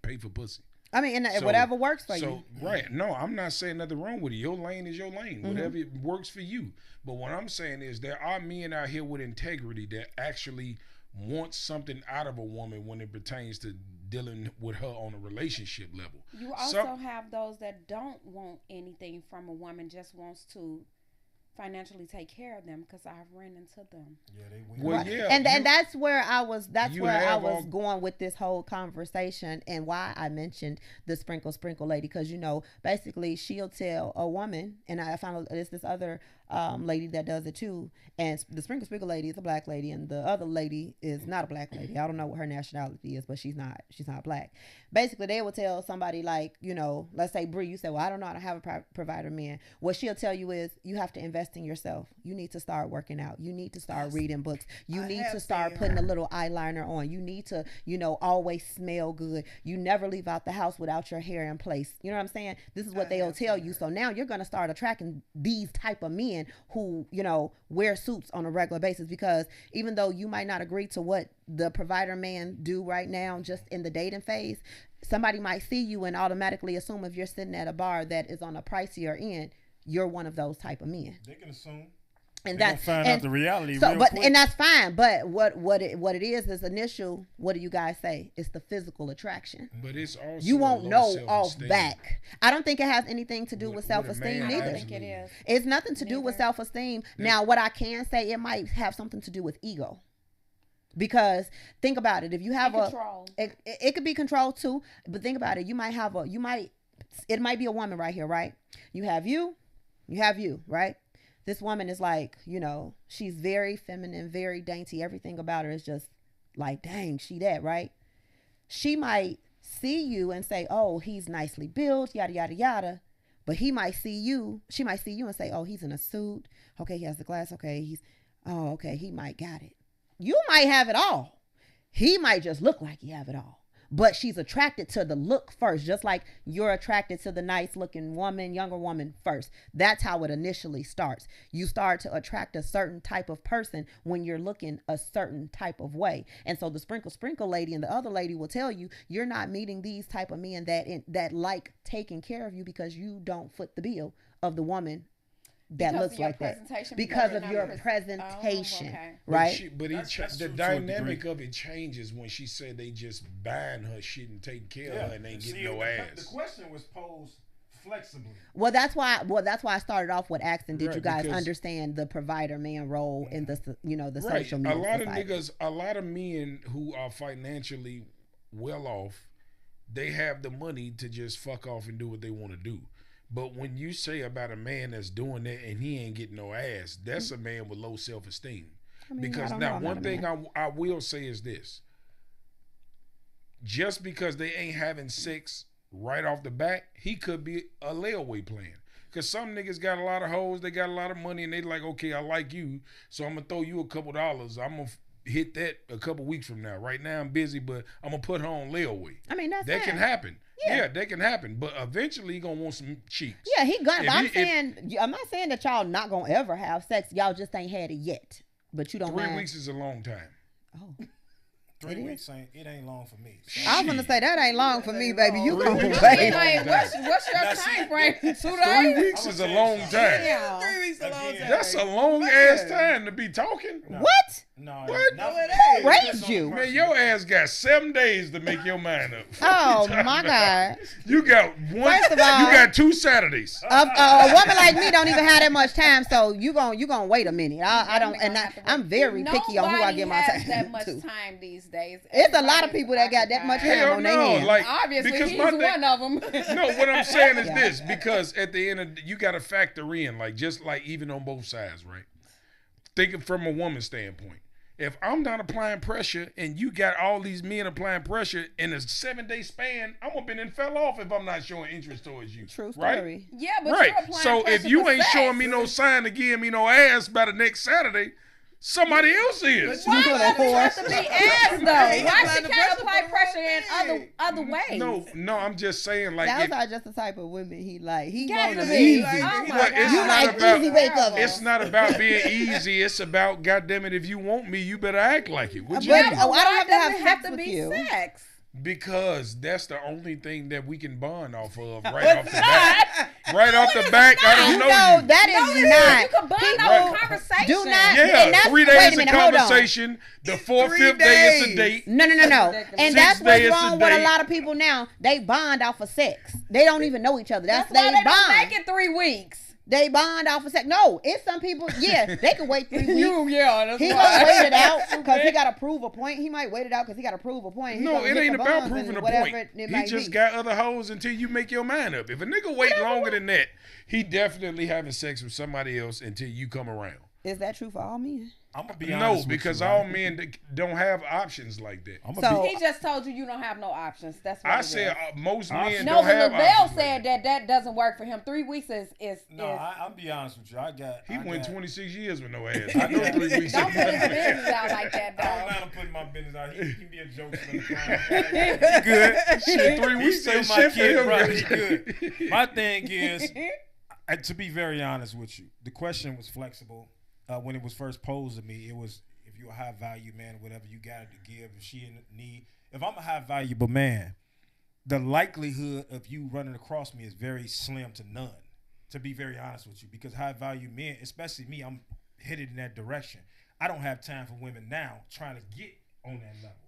pay for pussy. I mean, and So- whatever works for So you. right, no, I'm not saying nothing wrong with it. Your lane is your lane. Whatever it works for you. But what I'm saying is there are men out here with integrity that actually want something out of a woman when it pertains to dealing with her on a relationship level. You also have those that don't want anything from a woman, just wants to financially take care of them, because I've ran into them. Yeah, they win. Well, Right. yeah, and you- that's where I was. That's you where I have was all- going with this whole conversation, and why I mentioned the sprinkle lady, because basically she'll tell a woman, and I found there's this other lady that does it too, and the sprinkle lady is a black lady, and the other lady is not a black lady. I don't know what her nationality is, but she's not black. Basically, they will tell somebody like, let's say Bree, you say, well, I don't know how to have a provider man. What she'll tell you is you have to invest in yourself. You need to start working out. You need to start reading books. You I need have to start seen putting a her. little eyeliner on. You need to, always smell good. You never leave out the house without your hair in place. You know what I'm saying? This is what I they'll have tell seen you. her. So now you're going to start attracting these type of men who, wear suits on a regular basis, because even though you might not agree to what the provider man do right now, just in the dating phase, somebody might see you and automatically assume if you're sitting at a bar that is on a pricier end, you're one of those type of men. They can assume. And They gonna that's find out the reality real quick. and that's fine. But what it is initial. What do you guys say? It's the physical attraction. But it's also You won't low know off self-esteem. back. I don't think it has anything to do with With a self-esteem man, I don't neither. think it is. It's nothing to do with Neither. self-esteem. Now, what I can say, it might have something to do with ego. Because think about it. If you have And control. it could be control too. But think about it. It might be a woman right here, right? You have you, right? This woman is like, she's very feminine, very dainty. Everything about her is just like, dang, she that, right? She might see you and say, oh, he's nicely built, yada, yada, yada. But she might see you and say, oh, he's in a suit. Okay, he has the glass. Okay, he might got it. You might have it all. He might just look like he have it all. But she's attracted to the look first, just like you're attracted to the nice looking woman, younger woman first. That's how it initially starts. You start to attract a certain type of person when you're looking a certain type of way. And so the sprinkle lady and the other lady will tell you, you're not meeting these type of men that like taking care of you, because you don't foot the bill of the woman that Because looks of your like that. presentation, Because of you're your not presentation, okay. right? But That's the true to a dynamic degree. of it changes when she said they just buying her shit and taking care of her and ain't See, getting no the ass. question was posed flexibly. Well, that's why I started off with asking, did Right, you guys because- understand the provider man role in the the Right. social media A lot society? of niggas, a lot of men who are financially well off, they have the money to just fuck off and do what they want to do. But when you say about a man that's doing that and he ain't getting no ass, that's a man with low self-esteem. I mean, Because I don't know, now I'm not one a thing man. I will say is this. Just because they ain't having sex right off the bat, he could be a layaway plan. Because some niggas got a lot of hoes, they got a lot of money, and they like, okay, I like you, so I'm going to throw you a couple dollars. I'm going to hit that a couple weeks from now. Right now I'm busy, but I'm going to put her on layaway. I mean, that's That fine. can happen. Yeah. Yeah, that can happen. But eventually he going to want some cheeks. Yeah, he gonna. If But I'm he- if- saying, I'm not saying that y'all not gonna ever have sex. Y'all just ain't had it yet. But you don't 3 mind. weeks is a long time. Oh. 3 It is. weeks ain't long for me. So, I was gonna say that ain't long for me, baby. You 3 gonna weeks is wait. a long Like, time. what's your Now, see, time frame? 2 3 days? weeks is a long time. Yeah. 3 weeks a long Again. time. That's a long ass time to be talking. No. What? No, What? not- No, it ain't. Raised you. Man, your ass got 7 days to make your mind up. Oh my God. You got one. First of all- you got 2 Saturdays. A woman like me don't even have that much time, so you gonna wait a minute. I don't, and I'm very picky on who I give my Nobody time has that much to. time these days. It's a lot of people that got that much time Hell on their no, hands. like Obviously, because he's my thing- one of them. No, what I'm saying is Yeah. this, because at the end of you got to factor in, like, just like even on both sides, right? Thinking from a woman's standpoint. If I'm not applying pressure and you got all these men applying pressure in a 7-day span, I'm gonna been and fell off if I'm not showing interest towards you. True right? story. Yeah, but Right. you're applying So if pressure you for ain't sex. showing me no sign to give me no ass by the next Saturday, somebody else is. Why You does gonna it have force- to be ass though? Why applying she the can't pressure apply for the pressure wrong in thing. other ways? No, I'm just saying, like, Those if, are just the type of women he like. He Got want to them be. easy. Like, Oh he my like, God. it's You not like about easy wake up. it's not about being easy. It's about, goddamn it, if you want me, you better act like it. What you But mean? oh, I don't Why have to does have it sex have to with be you. sex? Because that's the only thing that we can bond off of right off the bat. Right off the back, I don't know you. that is not. You can bond People over conversation. do not- Yeah, and that's- 3 wait a days of minute, hold on. conversation. The 4th, 3 5th day is a days. date. No. ridiculous. And 6 that's what's days a wrong with a day. lot of people now. They bond off of sex. They don't even know each other. That's They why they don't bond. make it 3 weeks. They bond off of sex. No, it's some people. Yeah, they can wait 3 weeks. Yeah, that's He why. gonna wait it out because he got to prove a point. He might wait it out because he got to prove a point. He No, gonna it get ain't the about bonds proving and a whatever point. it He might just be. got other hoes until you make your mind up. If a nigga wait longer than that, he definitely having sex with somebody else until you come around. Is that true for all men? I'm gonna be No, honest with because you, all right? men don't have options like that. I'm So- gonna He just told you don't have no options. That's what I it said is. most men No, don't but have LaBelle options like said that doesn't work for him. 3 weeks is no. I'll be honest with you. He went 26 years with no ass. I I know know. 3 weeks. Don't put his business out like that, I don't dog. know how to put my business out. He can be a joke. He good. Shit, 3 He's weeks still ain't my shit for kid, him. bro. He good. My thing is, to be very honest with you, the question was flexible. When it was first posed to me, it was, if you're a high value man, whatever you got to give, if she in need. If I'm a high valuable man, the likelihood of you running across me is very slim to none, to be very honest with you, because high value men, especially me, I'm headed in that direction. I don't have time for women now trying to get on that level,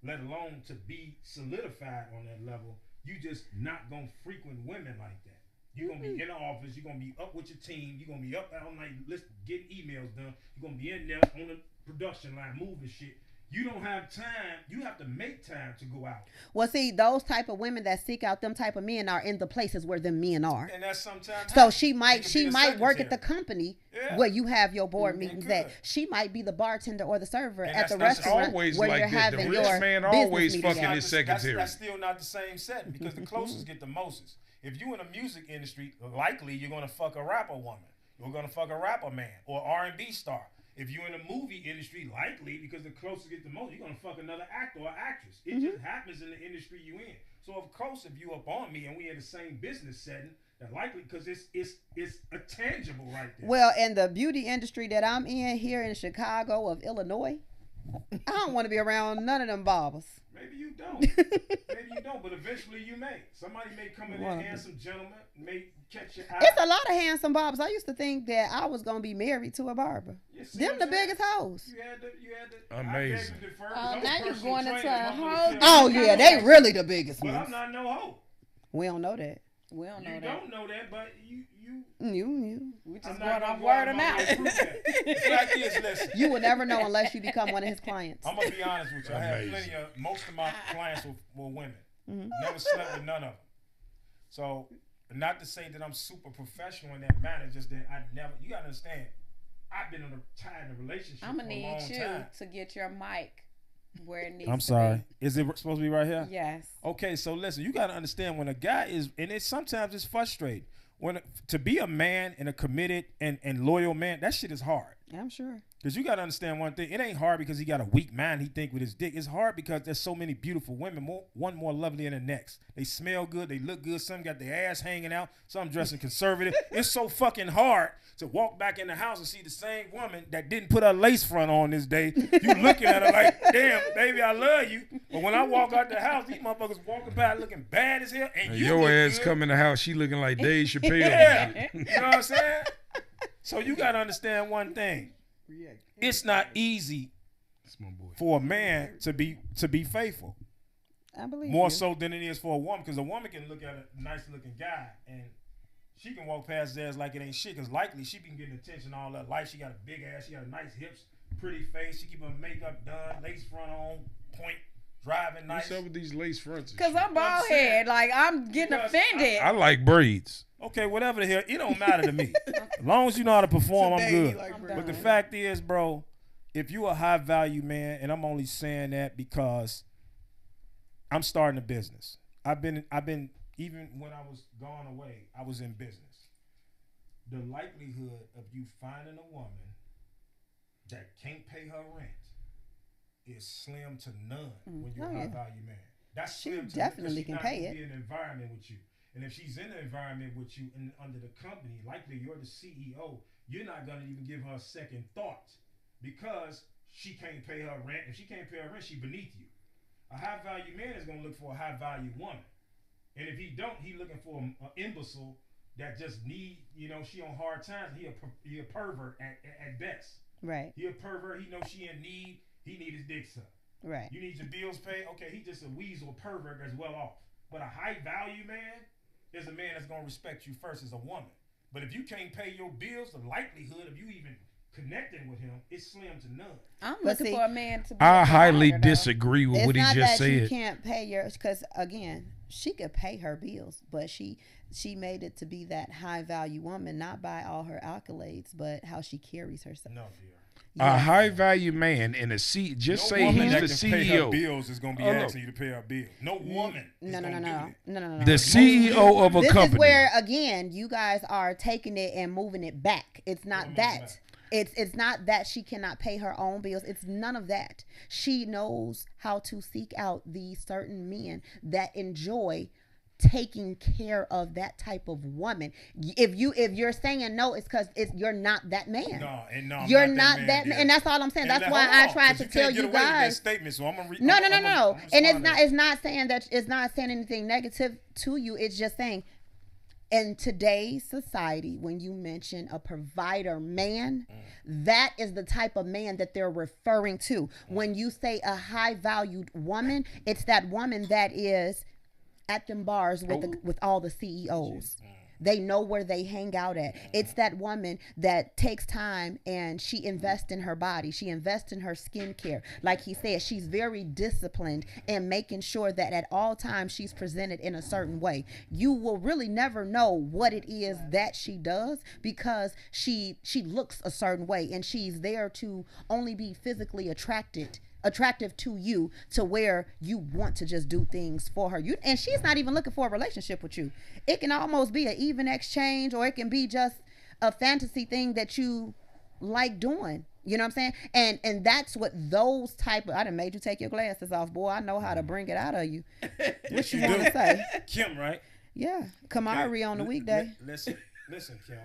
let alone to be solidified on that level. You just not gonna frequent women like that. You're gonna be in the office, you're gonna be up with your team, you're gonna be up all night getting emails done, you're gonna be in there on the production line moving shit. You don't have time. You have to make time to go out. Well, see, those type of women that seek out them type of men are in the places where them men are. And that's sometimes So happens. she It might could be the work at the secretary. company Yeah. where you have your board It meetings could. at. She might be the bartender or the server And at the that's restaurant always where like you're that. The having rich your man business always meeting fucking at. his secretary. That's still not the same setting because the closest get the mostest. If you in the music industry, likely you're gonna fuck a rapper woman. You're gonna fuck a rapper man or R&B star. If you're in the movie industry, likely because the closest get the most, you're gonna fuck another actor or actress. It just happens in the industry you in. So of course, if you up on me and we in the same business setting, that likely because it's a tangible right there. Well, in the beauty industry that I'm in here in Chicago of Illinois, I don't want to be around none of them barbers. Maybe you don't. Maybe you don't, but eventually you may. Somebody may come in there, handsome gentleman, may catch your eye. It's a lot of handsome barbers. I used to think that I was gonna be married to a barber. Them the biggest hoes. You had to. Amazing. Now you're going into a whole. Oh yeah, they really the biggest But ones. I'm not no hoe. We don't know that. We don't know You that. don't know that, but you. We just I'm going not off gonna word go of out mouth. my way to prove that. It's like this, listen. You will never know unless you become one of his clients. I'm gonna be honest with you. I have Amazing. plenty of. Most of my clients were women. Mhm. Never slept with none of them. So, not to say that I'm super professional in that manner, just that I never. You gotta understand. I've been tied in a relationship I'm for gonna a need long you time. to get your mic where it needs I'm to sorry. Is it supposed to be right here? be. Yes. Okay, so listen, you got to understand when a guy is, and it's sometimes it's frustrating. When to be a man and a committed and loyal man, that shit is hard. I'm sure. Because you got to understand one thing. It ain't hard because he got a weak mind. He think with his dick. It's hard because there's so many beautiful women, one more lovely than the next. They smell good. They look good. Some got their ass hanging out. Some dressing conservative. It's so fucking hard to walk back in the house and see the same woman that didn't put her lace front on this day. You looking at her like, damn, baby, I love you. But when I walk out the house, these motherfuckers walking by looking bad as hell. And you Your look ass good. come in the house, she looking like Dave Chappelle. Yeah. You know what I'm saying? So you got to understand one thing. It's not easy That's my boy. for a man to be faithful. I believe More you. so than it is for a woman, because a woman can look at a nice looking guy and she can walk past his ass like it ain't shit, because likely she been getting attention all that life. She got a big ass, she got a nice hips, pretty face, she keep her makeup done, lace front on, point, driving nice. What's up with these lace fronts? and Cause shit? I'm bald head, like I'm getting Because offended. I like braids. Okay, whatever the hell, it don't matter to me. As long as you know how to perform, I'm Today, good. like, I'm bro. But the fact is, bro, if you a high value man, and I'm only saying that because I'm starting a business. I've been even when I was gone away, I was in business. The likelihood of you finding a woman that can't pay her rent is slim to none when you're a high value man. That's She slim to definitely none, 'cause she's can not pay gonna it. be in an environment with you. And if she's in an environment with you and under the company, likely you're the CEO, you're not gonna even give her a second thought because she can't pay her rent. If she can't pay her rent, she's beneath you. A high value man is gonna look for a high value woman. And if he don't, he looking for an imbecile that just need, she on hard times. He a pervert at best. Right. He a pervert. He knows she in need. He need his dick sucked. Right. You need your bills paid. Okay, he just a weasel pervert that's well off. But a high value man is a man that's gonna respect you first as a woman. But if you can't pay your bills, the likelihood of you even connecting with him is slim to none. I'm But looking see, for a man to be I a highly provider, though. disagree with It's what he not just that you said. can't pay yours, because again, she could pay her bills, but she made it to be that high value woman, not by all her accolades, but how she carries herself. No, dear. A high value man in a seat, just No say woman he's that the can pay her CEO. bills is gonna be Oh, no. asking you to pay her bills. No woman. No, is no, no, gonna do no, that. no. The CEO of a This company. is where again you guys are taking it and moving it back. It's not Moving it that. back. It's not that she cannot pay her own bills. It's none of that. She knows how to seek out these certain men that enjoy taking care of that type of woman. If you're saying no, it's because you're not that man. No, and no, I'm You're not that man, dear. and that's all I'm saying. And That's hold why I on, tried 'cause to you tell can't get you away with that guys. statement, so I'm gonna read. No. I'm And it's responding. not saying that it's not saying anything negative to you. It's just saying in today's society, when you mention a provider man, that is the type of man that they're referring to. When you say a high valued woman, it's that woman that is at them bars with all the CEOs. They know where they hang out at. It's that woman that takes time and she invests in her body. She invests in her skincare. Like he said, she's very disciplined in making sure that at all times she's presented in a certain way. You will really never know what it is that she does because she looks a certain way and she's there to only be physically attractive to you to where you want to just do things for her. And she's not even looking for a relationship with you. It can almost be an even exchange, or it can be just a fantasy thing that you like doing. You know what I'm saying? And that's what those type of, I done made you take your glasses off, boy. I know how to bring it out of you. What you want to say? Kim, right? Yeah. Kamari on the weekday. Listen, Kim.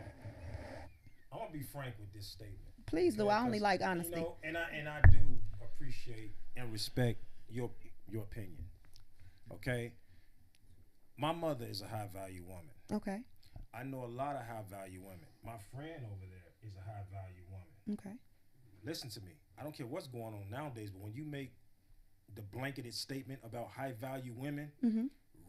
I'm gonna be frank with this statement. Please do. I only like You honesty. know, and I do appreciate and respect your opinion. Okay? My mother is a high value woman. Okay. I know a lot of high value women. My friend over there is a high value woman. Okay. Listen to me. I don't care what's going on nowadays, but when you make the blanketed statement about high value women,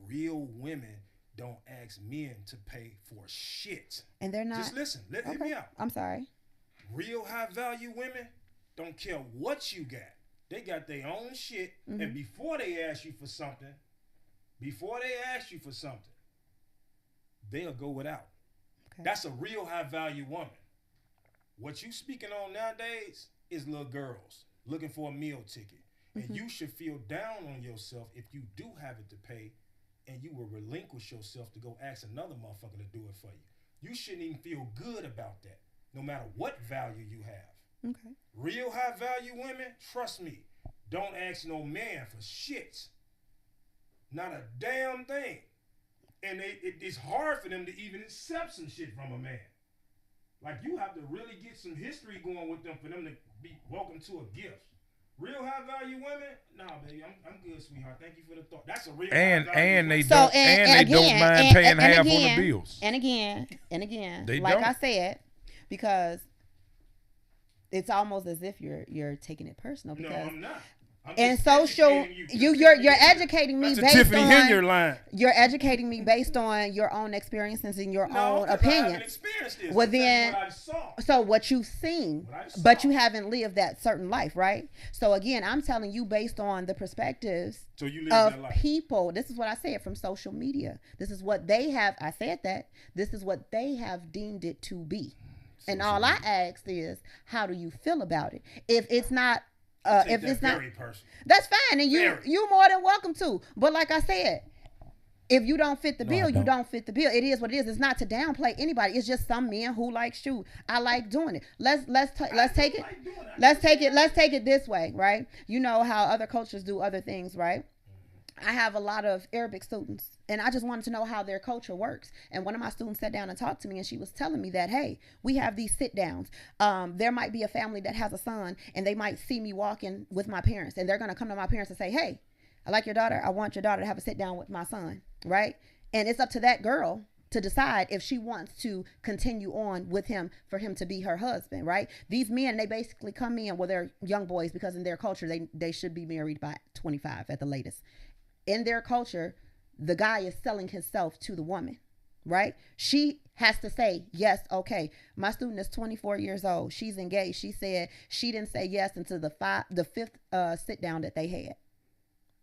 real women don't ask men to pay for shit. And they're not. Just listen. Hear me out. I'm sorry. Real high value women don't care what you got. They got their own shit. And before they ask you for something, they'll go without. Okay. That's a real high value woman. What you speaking on nowadays is little girls looking for a meal ticket. And you should feel down on yourself if you do have it to pay and you will relinquish yourself to go ask another motherfucker to do it for you. You shouldn't even feel good about that, no matter what value you have. Okay. Real high value women, trust me, don't ask no man for shit. Not a damn thing. And it's hard for them to even accept some shit from a man. Like, you have to really get some history going with them for them to be welcome to a gift. Real high value women, nah, baby, I'm good, sweetheart. Thank you for the thought. That's a real high value and they woman. don't don't mind paying half on the bills. And again, They like don't. I said, because it's almost as if you're taking it personal. No, Because I'm not. I'm in just social, educating you're educating me That's a based Tiffany on Henry line. you're educating me based on your own experiences and your own I haven't opinions. experienced this. Well, I'm telling you then, what I saw. so what you've seen, What I but saw. you haven't lived that certain life, right? So again, I'm telling you based on the perspectives So you live of that life. people. This is what I said from social media. This is what they have. I said that. This is what they have deemed it to be. And all I asked is, how do you feel about it? If it's not, if it's not, very personal. that's fine, and Very. you more than welcome to. But like I said, if you don't fit the bill, you don't. don't fit the bill. It is what it is. It's not to downplay anybody. It's just some men who like shoot. I like doing it. Let's take it this way, right? You know how other cultures do other things, right? I have a lot of Arabic students, and I just wanted to know how their culture works. And one of my students sat down and talked to me, and she was telling me that, hey, we have these sit downs. There might be a family that has a son, and they might see me walking with my parents, and they're going to come to my parents and say, hey, I like your daughter. I want your daughter to have a sit down with my son, right? And it's up to that girl to decide if she wants to continue on with him for him to be her husband, right? These men, they basically come in, well, they're young boys because in their culture, they should be married by 25 at the latest. In their culture, the guy is selling himself to the woman, right? She has to say, yes, okay. My student is 24 years old. She's engaged. She said she didn't say yes until the fifth sit down that they had.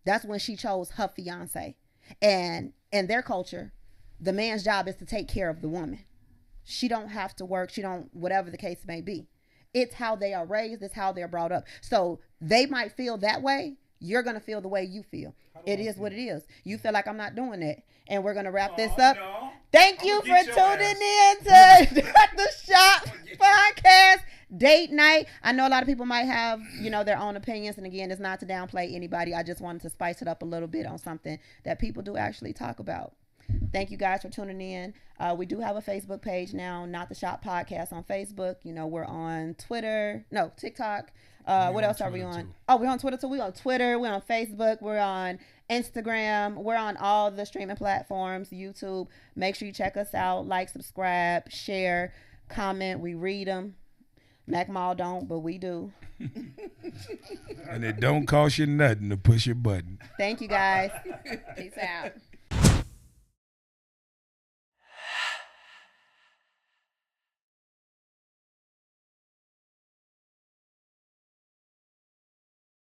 That's when she chose her fiance. And in their culture, the man's job is to take care of the woman. She don't have to work. She don't, whatever the case may be. It's how they are raised. It's how they're brought up. So they might feel that way. You're going to feel the way you feel. It is what it is. You feel like I'm not doing that. And we're going to wrap this up. No. Thank you for tuning in to the Shop Podcast Date Night. I know a lot of people might have, their own opinions. And again, it's not to downplay anybody. I just wanted to spice it up a little bit on something that people do actually talk about. Thank you guys for tuning in. We do have a Facebook page now, Not the Shop Podcast on Facebook. We're on TikTok. What else are we on? Too. Oh, we're on Twitter too. We're on Twitter. We're on Facebook. We're on Instagram. We're on all the streaming platforms, YouTube. Make sure you check us out. Like, subscribe, share, comment. We read them. Mac Mall don't, but we do. And it don't cost you nothing to push your button. Thank you guys. Peace out.